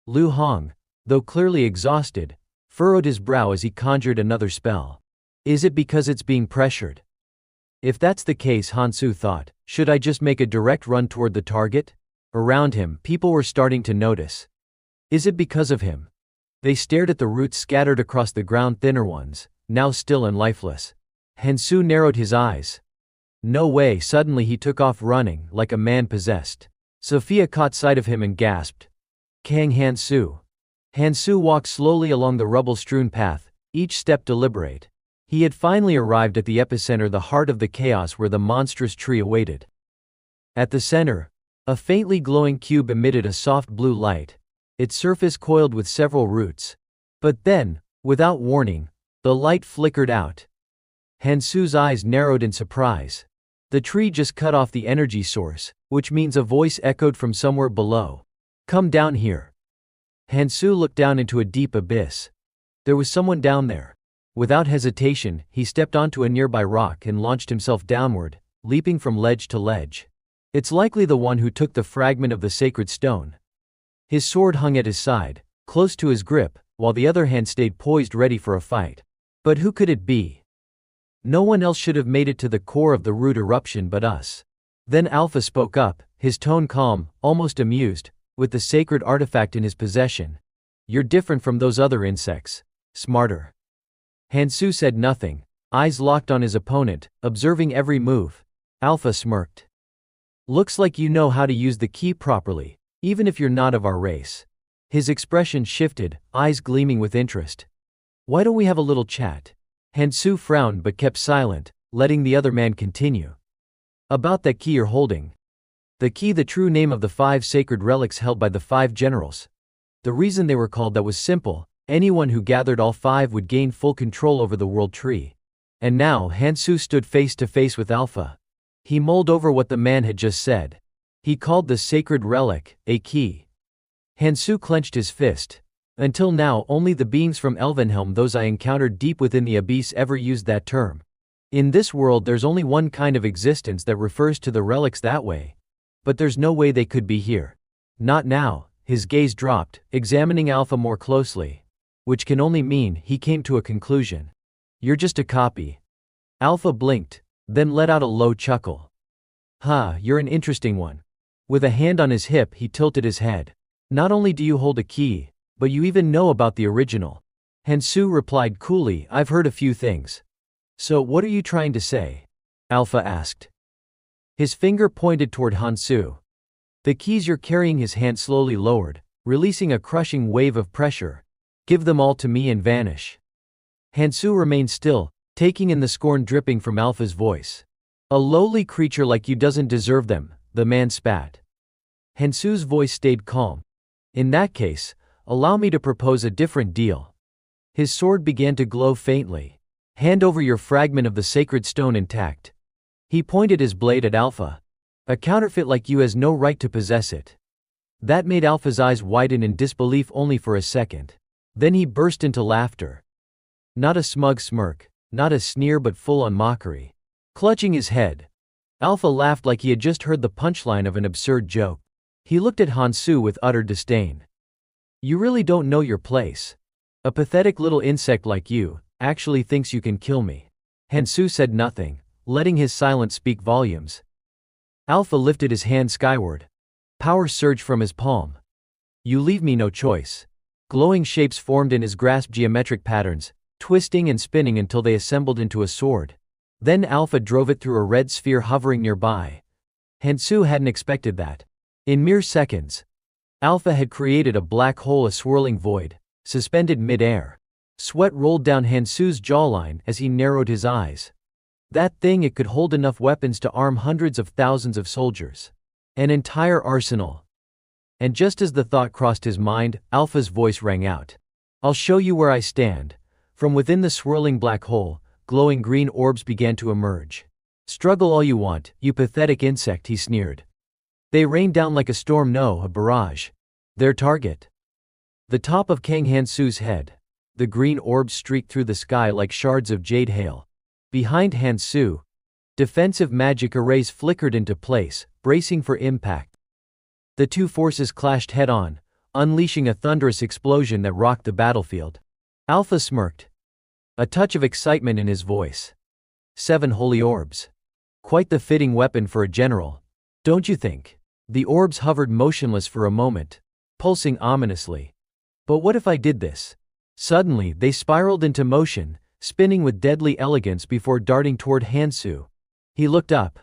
Liu Hong, though clearly exhausted, furrowed his brow as he conjured another spell. Is it because it's being pressured? If that's the case, Hansu thought, should I just make a direct run toward the target? Around him, people were starting to notice. Is it because of him? They stared at the roots scattered across the ground, thinner ones, now still and lifeless. Hansu narrowed his eyes. No way. Suddenly he took off running, like a man possessed. Sophia caught sight of him and gasped. Kang Hansu. Hansu walked slowly along the rubble-strewn path, each step deliberate. He had finally arrived at the epicenter, the heart of the chaos where the monstrous tree awaited. At the center, a faintly glowing cube emitted a soft blue light, its surface coiled with several roots. But then, without warning, the light flickered out. Hansu's eyes narrowed in surprise. The tree just cut off the energy source, which means a voice echoed from somewhere below. Come down here. Hansu looked down into a deep abyss. There was someone down there. Without hesitation, he stepped onto a nearby rock and launched himself downward, leaping from ledge to ledge. It's likely the one who took the fragment of the sacred stone. His sword hung at his side, close to his grip, while the other hand stayed poised ready for a fight. But who could it be? No one else should have made it to the core of the root eruption but us. Then Alpha spoke up, his tone calm, almost amused, with the sacred artifact in his possession. You're different from those other insects. Smarter. Hansu said nothing, eyes locked on his opponent, observing every move. Alpha smirked. Looks like you know how to use the key properly, even if you're not of our race. His expression shifted, eyes gleaming with interest. Why don't we have a little chat? Hansu frowned but kept silent, letting the other man continue. About that key you're holding. The key, the true name of the 5 sacred relics held by the 5 generals. The reason they were called that was simple. Anyone who gathered all 5 would gain full control over the world tree. And now Hansu stood face to face with Alpha. He mulled over what the man had just said. He called the sacred relic a key. Hansu clenched his fist. Until now, only the beings from Elvenhelm, those I encountered deep within the abyss, ever used that term. In this world there's only one kind of existence that refers to the relics that way. But there's no way they could be here. Not now. His gaze dropped, examining Alpha more closely. Which can only mean, he came to a conclusion. You're just a copy. Alpha blinked, then let out a low chuckle. You're an interesting one. With a hand on his hip he tilted his head. Not only do you hold a key, but you even know about the original. Hansu replied coolly, I've heard a few things. So, what are you trying to say? Alpha asked. His finger pointed toward Hansu. The keys you're carrying. His hand slowly lowered, releasing a crushing wave of pressure. Give them all to me and vanish. Hansu remained still, taking in the scorn dripping from Alpha's voice. A lowly creature like you doesn't deserve them, the man spat. Hansu's voice stayed calm. In that case, allow me to propose a different deal. His sword began to glow faintly. Hand over your fragment of the sacred stone intact. He pointed his blade at Alpha. A counterfeit like you has no right to possess it. That made Alpha's eyes widen in disbelief only for a second. Then he burst into laughter. Not a smug smirk, not a sneer, but full-on mockery. Clutching his head, Alpha laughed like he had just heard the punchline of an absurd joke. He looked at Hansu with utter disdain. You really don't know your place. A pathetic little insect like you actually thinks you can kill me. Hansu said nothing, letting his silence speak volumes. Alpha lifted his hand skyward. Power surged from his palm. You leave me no choice. Glowing shapes formed in his grasp, geometric patterns, twisting and spinning until they assembled into a sword. Then Alpha drove it through a red sphere hovering nearby. Hansu hadn't expected that. In mere seconds, Alpha had created a black hole, a swirling void, suspended mid-air. Sweat rolled down Hansu's jawline as he narrowed his eyes. That thing, it could hold enough weapons to arm hundreds of thousands of soldiers. An entire arsenal. And just as the thought crossed his mind, Alpha's voice rang out. I'll show you where I stand. From within the swirling black hole, glowing green orbs began to emerge. Struggle all you want, you pathetic insect, he sneered. They rained down like a storm, no, a barrage. Their target. The top of Kang Hansu's head. The green orbs streaked through the sky like shards of jade hail. Behind Hansu, defensive magic arrays flickered into place, bracing for impact. The two forces clashed head-on, unleashing a thunderous explosion that rocked the battlefield. Alpha smirked. A touch of excitement in his voice. 7 holy orbs. Quite the fitting weapon for a general, don't you think? The orbs hovered motionless for a moment, pulsing ominously. But what if I did this? Suddenly, they spiraled into motion, spinning with deadly elegance before darting toward Hansu. He looked up.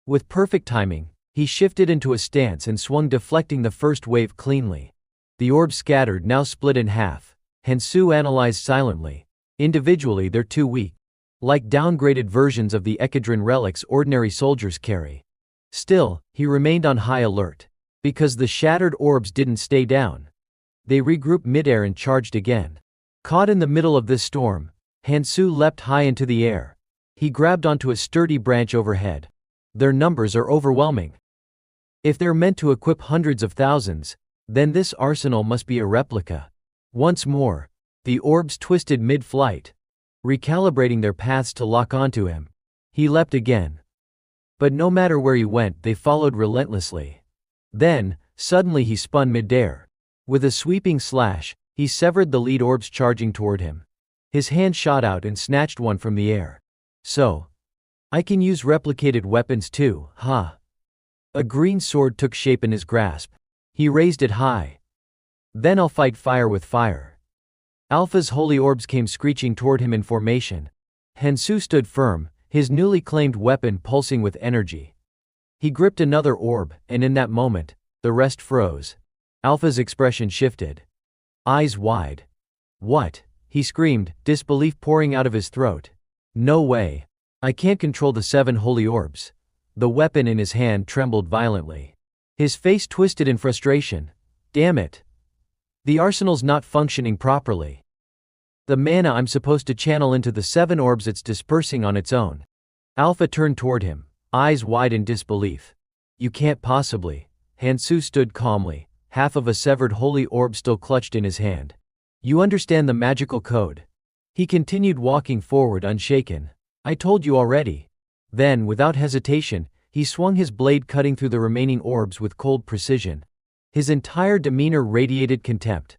With perfect timing, he shifted into a stance and swung, deflecting the first wave cleanly. The orbs scattered, now split in half. Hansu analyzed silently. Individually, they're too weak. Like downgraded versions of the Echidron relics ordinary soldiers carry. Still, he remained on high alert. Because the shattered orbs didn't stay down. They regrouped midair and charged again. Caught in the middle of this storm, Hansu leapt high into the air. He grabbed onto a sturdy branch overhead. Their numbers are overwhelming. If they're meant to equip hundreds of thousands, then this arsenal must be a replica. Once more, the orbs twisted mid-flight, recalibrating their paths to lock onto him. He leapt again. But no matter where he went, they followed relentlessly. Then, suddenly he spun mid-air. With a sweeping slash, he severed the lead orbs charging toward him. His hand shot out and snatched one from the air. So, I can use replicated weapons too, huh? A green sword took shape in his grasp. He raised it high. Then I'll fight fire with fire. Alpha's holy orbs came screeching toward him in formation. Hansu stood firm, his newly claimed weapon pulsing with energy. He gripped another orb, and in that moment, the rest froze. Alpha's expression shifted. Eyes wide. What? He screamed, disbelief pouring out of his throat. No way. I can't control the 7 holy orbs. The weapon in his hand trembled violently. His face twisted in frustration. Damn it. The arsenal's not functioning properly. The mana I'm supposed to channel into the 7 orbs, it's dispersing on its own. Alpha turned toward him, eyes wide in disbelief. You can't possibly. Hansu stood calmly, half of a severed holy orb still clutched in his hand. You understand the magical code. He continued walking forward unshaken. I told you already. Then, without hesitation, he swung his blade, cutting through the remaining orbs with cold precision. His entire demeanor radiated contempt.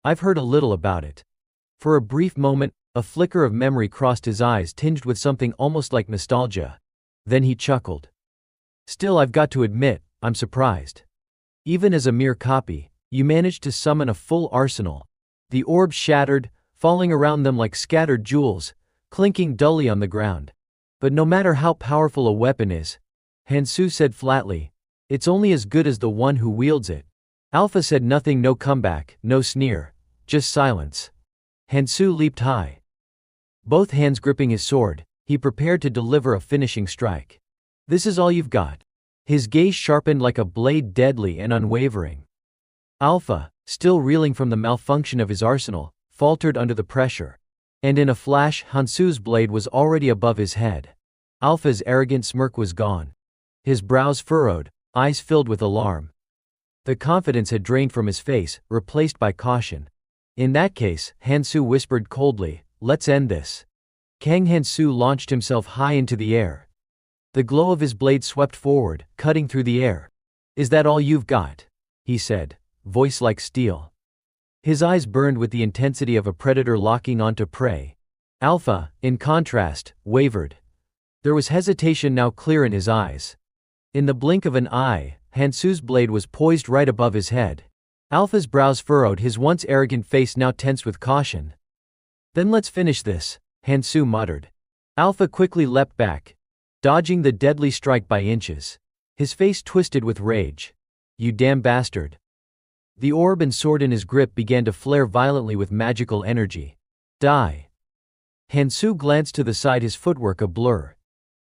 I've heard a little about it. For a brief moment, a flicker of memory crossed his eyes, tinged with something almost like nostalgia. Then he chuckled. Still, I've got to admit, I'm surprised. Even as a mere copy, you managed to summon a full arsenal. The orbs shattered, falling around them like scattered jewels, clinking dully on the ground. But no matter how powerful a weapon is, Hansu said flatly, it's only as good as the one who wields it. Alpha said nothing, no comeback, no sneer, just silence. Hansu leaped high. Both hands gripping his sword, he prepared to deliver a finishing strike. This is all you've got. His gaze sharpened like a blade, deadly and unwavering. Alpha, still reeling from the malfunction of his arsenal, faltered under the pressure. And in a flash, Hansu's blade was already above his head. Alpha's arrogant smirk was gone. His brows furrowed, eyes filled with alarm. The confidence had drained from his face, replaced by caution. In that case, Hansu whispered coldly, let's end this. Kang Hansu launched himself high into the air. The glow of his blade swept forward, cutting through the air. Is that all you've got? He said, voice like steel. His eyes burned with the intensity of a predator locking onto prey. Alpha, in contrast, wavered. There was hesitation now clear in his eyes. In the blink of an eye, Hansu's blade was poised right above his head. Alpha's brows furrowed, his once arrogant face now tense with caution. Then let's finish this, Hansu muttered. Alpha quickly leapt back, dodging the deadly strike by inches. His face twisted with rage. You damn bastard. The orb and sword in his grip began to flare violently with magical energy. Die. Hansu glanced to the side, his footwork a blur.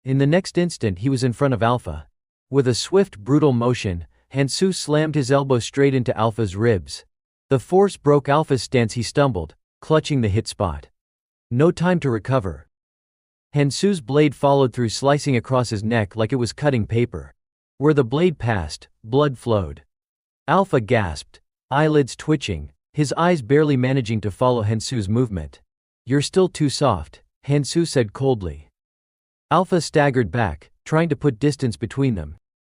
In the next instant he was in front of Alpha. With a swift, brutal motion, Hansu slammed his elbow straight into Alpha's ribs. The force broke Alpha's stance, he stumbled, clutching the hit spot. No time to recover. Hansu's blade followed through, slicing across his neck like it was cutting paper. Where the blade passed, blood flowed. Alpha gasped, eyelids twitching, his eyes barely managing to follow Hansu's movement. You're still too soft, Hansu said coldly. Alpha staggered back, trying to put distance between them.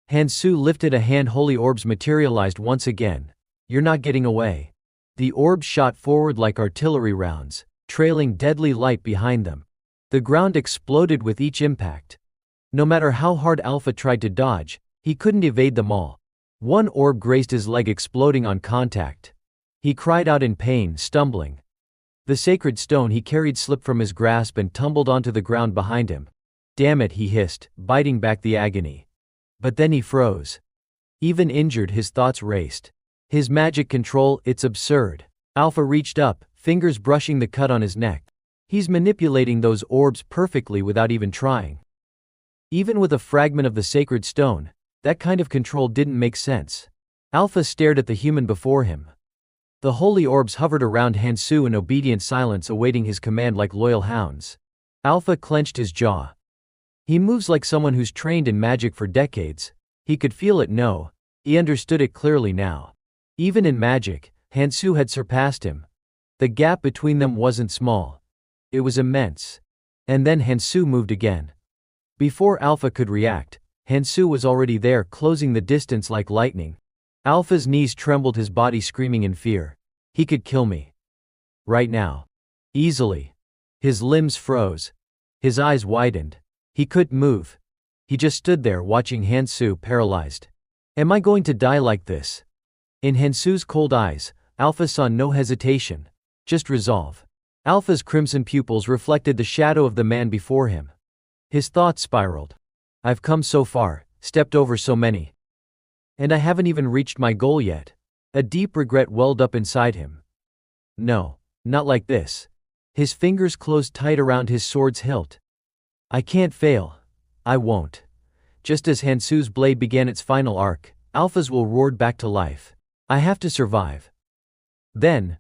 Hansu lifted a hand, holy orbs materialized once again. You're not getting away. The orbs shot forward like artillery rounds, trailing deadly light behind them. The ground exploded with each impact. No matter how hard Alpha tried to dodge, he couldn't evade them all. One orb grazed his leg, exploding on contact. He cried out in pain, stumbling. The sacred stone he carried slipped from his grasp and tumbled onto the ground behind him. Damn it, he hissed, biting back the agony. But then he froze. Even injured, his thoughts raced. His magic control, it's absurd. Alpha reached up, fingers brushing the cut on his neck. He's manipulating those orbs perfectly without even trying. Even with a fragment of the sacred stone, that kind of control didn't make sense. Alpha stared at the human before him. The holy orbs hovered around Hansu in obedient silence, awaiting his command like loyal hounds. Alpha clenched his jaw. He moves like someone who's trained in magic for decades. He could feel it, no. He understood it clearly now. Even in magic, Hansu had surpassed him. The gap between them wasn't small. It was immense. And then Hansu moved again. Before Alpha could react, Hansu was already there, closing the distance like lightning. Alpha's knees trembled, his body screaming in fear. He could kill me. Right now. Easily. His limbs froze. His eyes widened. He couldn't move. He just stood there watching Hansu, paralyzed. Am I going to die like this? In Hansu's cold eyes, Alpha saw no hesitation. Just resolve. Alpha's crimson pupils reflected the shadow of the man before him. His thoughts spiraled. I've come so far, stepped over so many. And I haven't even reached my goal yet. A deep regret welled up inside him. No, not like this. His fingers closed tight around his sword's hilt. I can't fail. I won't. Just as Hansu's blade began its final arc, Alpha's will roared back to life. I have to survive. Then,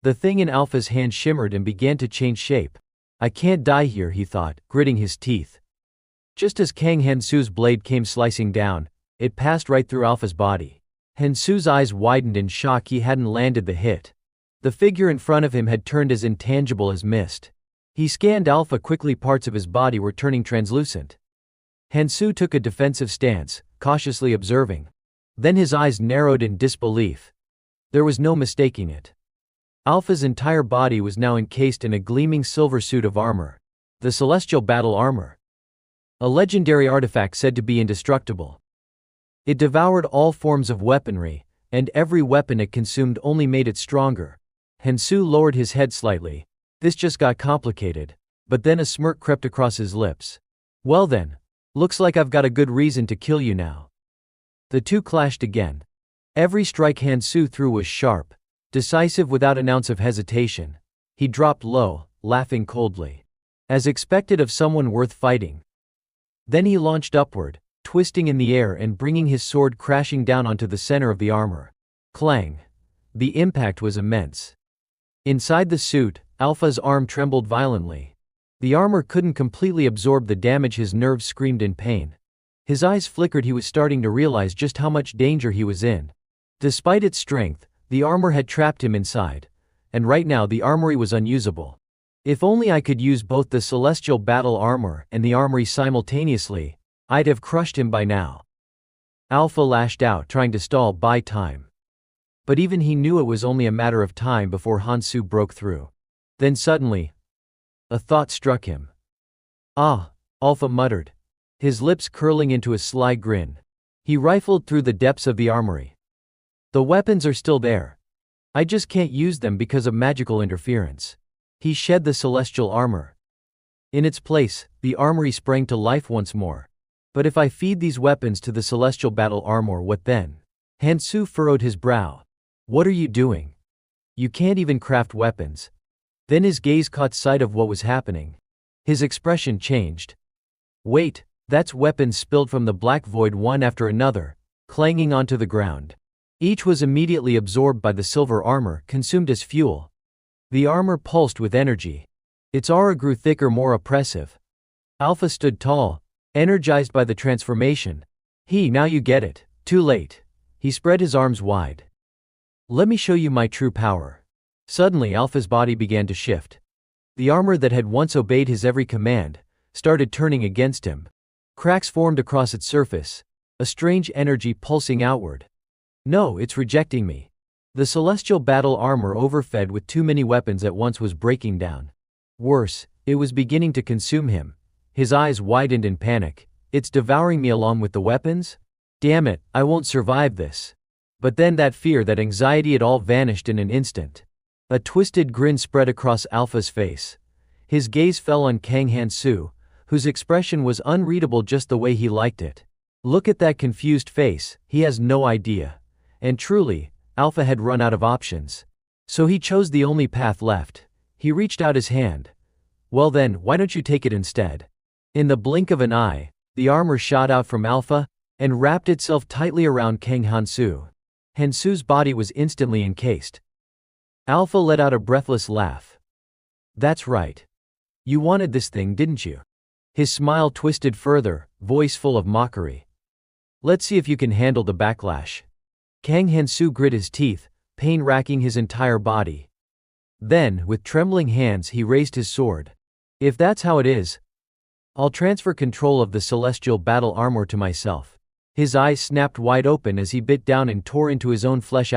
the thing in Alpha's hand shimmered and began to change shape. I can't die here, he thought, gritting his teeth. Just as Kang Hansu's blade came slicing down, it passed right through Alpha's body. Hansu's eyes widened in shock. He hadn't landed the hit. The figure in front of him had turned as intangible as mist. He scanned Alpha quickly. Parts of his body were turning translucent. Hansu took a defensive stance, cautiously observing. Then his eyes narrowed in disbelief. There was no mistaking it. Alpha's entire body was now encased in a gleaming silver suit of armor. The celestial battle armor. A legendary artifact said to be indestructible. It devoured all forms of weaponry, and every weapon it consumed only made it stronger. Hansu lowered his head slightly, This just got complicated. But then a smirk crept across his lips. Well then. Looks like I've got a good reason to kill you now. The two clashed again. Every strike Hansu threw was sharp, decisive without an ounce of hesitation. He dropped low, laughing coldly. As expected of someone worth fighting. Then he launched upward, twisting in the air and bringing his sword crashing down onto the center of the armor. Clang. The impact was immense. Inside the suit, Alpha's arm trembled violently. The armor couldn't completely absorb the damage. His nerves screamed in pain. His eyes flickered. He was starting to realize just how much danger he was in. Despite its strength, the armor had trapped him inside. And right now the armory was unusable. If only I could use both the celestial battle armor and the armory simultaneously, I'd have crushed him by now. Alpha lashed out, trying to stall by time. But even he knew it was only a matter of time before Hansu broke through. Then suddenly, a thought struck him. Ah, Alpha muttered, his lips curling into a sly grin. He rifled through the depths of the armory. The weapons are still there. I just can't use them because of magical interference. He shed the celestial armor. In its place, the armory sprang to life once more. But if I feed these weapons to the celestial battle armor, what then? Hansu furrowed his brow. What are you doing? You can't even craft weapons. Then his gaze caught sight of what was happening. His expression changed. Wait, that's weapons spilled from the black void one after another, clanging onto the ground. Each was immediately absorbed by the silver armor, consumed as fuel. The armor pulsed with energy. Its aura grew thicker, more oppressive. Alpha stood tall, energized by the transformation. Now you get it. Too late. He spread his arms wide. Let me show you my true power. Suddenly Alpha's body began to shift. The armor that had once obeyed his every command started turning against him. Cracks formed across its surface, a strange energy pulsing outward. No, it's rejecting me. The celestial battle armor, overfed with too many weapons at once, was breaking down. Worse, it was beginning to consume him. His eyes widened in panic. It's devouring me along with the weapons? Damn it, I won't survive this. But then that fear, that anxiety, it all vanished in an instant. A twisted grin spread across Alpha's face. His gaze fell on Kang Hansu, whose expression was unreadable just the way he liked it. Look at that confused face, he has no idea. And truly, Alpha had run out of options. So he chose the only path left. He reached out his hand. Well then, why don't you take it instead? In the blink of an eye, the armor shot out from Alpha and wrapped itself tightly around Kang Hansu. Hansu's body was instantly encased. Alpha let out a breathless laugh. That's right. You wanted this thing, didn't you? His smile twisted further, voice full of mockery. Let's see if you can handle the backlash. Kang Hansu grit his teeth, pain racking his entire body. Then, with trembling hands, he raised his sword. If that's how it is, I'll transfer control of the celestial battle armor to myself. His eyes snapped wide open as he bit down and tore into his own flesh.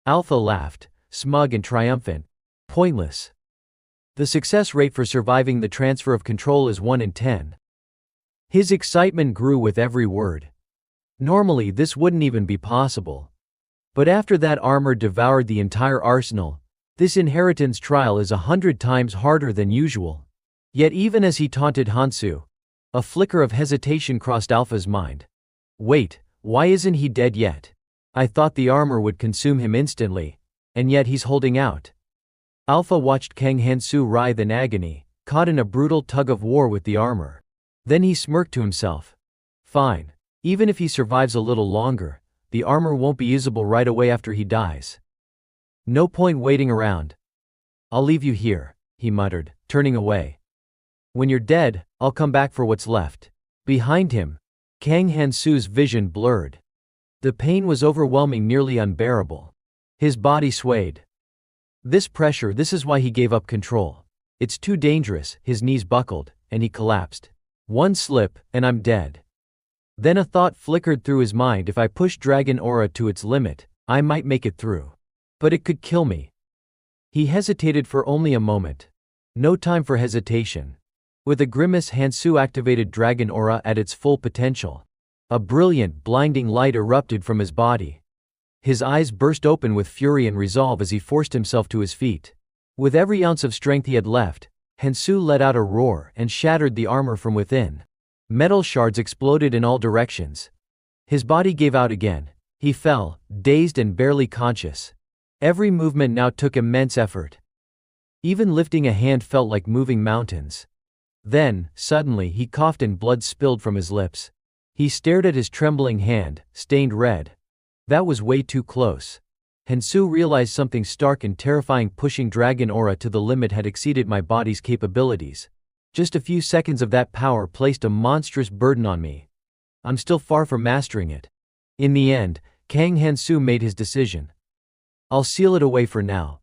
Alpha laughed, smug and triumphant. Pointless. The success rate for surviving the transfer of control is 1 in 10. His excitement grew with every word. Normally this wouldn't even be possible. But after that armor devoured the entire arsenal, this inheritance trial is 100 times harder than usual. Yet even as he taunted Hansu, a flicker of hesitation crossed Alpha's mind. Wait, why isn't he dead yet? I thought the armor would consume him instantly, and yet he's holding out. Alpha watched Kang Hansu writhe in agony, caught in a brutal tug of war with the armor. Then he smirked to himself. Fine. Even if he survives a little longer, the armor won't be usable right away after he dies. No point waiting around. I'll leave you here, he muttered, turning away. When you're dead, I'll come back for what's left. Behind him, Kang Hansu's vision blurred. The pain was overwhelming, nearly unbearable. His body swayed. This pressure, this is why he gave up control. It's too dangerous. His knees buckled, and he collapsed. One slip, and I'm dead. Then a thought flickered through his mind. If I push Dragon Aura to its limit, I might make it through. But it could kill me. He hesitated for only a moment. No time for hesitation. With a grimace, Hansu activated Dragon Aura at its full potential. A brilliant, blinding light erupted from his body. His eyes burst open with fury and resolve as he forced himself to his feet. With every ounce of strength he had left, Hansu let out a roar and shattered the armor from within. Metal shards exploded in all directions. His body gave out again. He fell, dazed and barely conscious. Every movement now took immense effort. Even lifting a hand felt like moving mountains. Then, suddenly, he coughed and blood spilled from his lips. He stared at his trembling hand, stained red. That was way too close. Hansu realized something stark and terrifying. Pushing dragon aura to the limit had exceeded my body's capabilities. Just a few seconds of that power placed a monstrous burden on me. I'm still far from mastering it. In the end, Kang Hansu made his decision. I'll seal it away for now,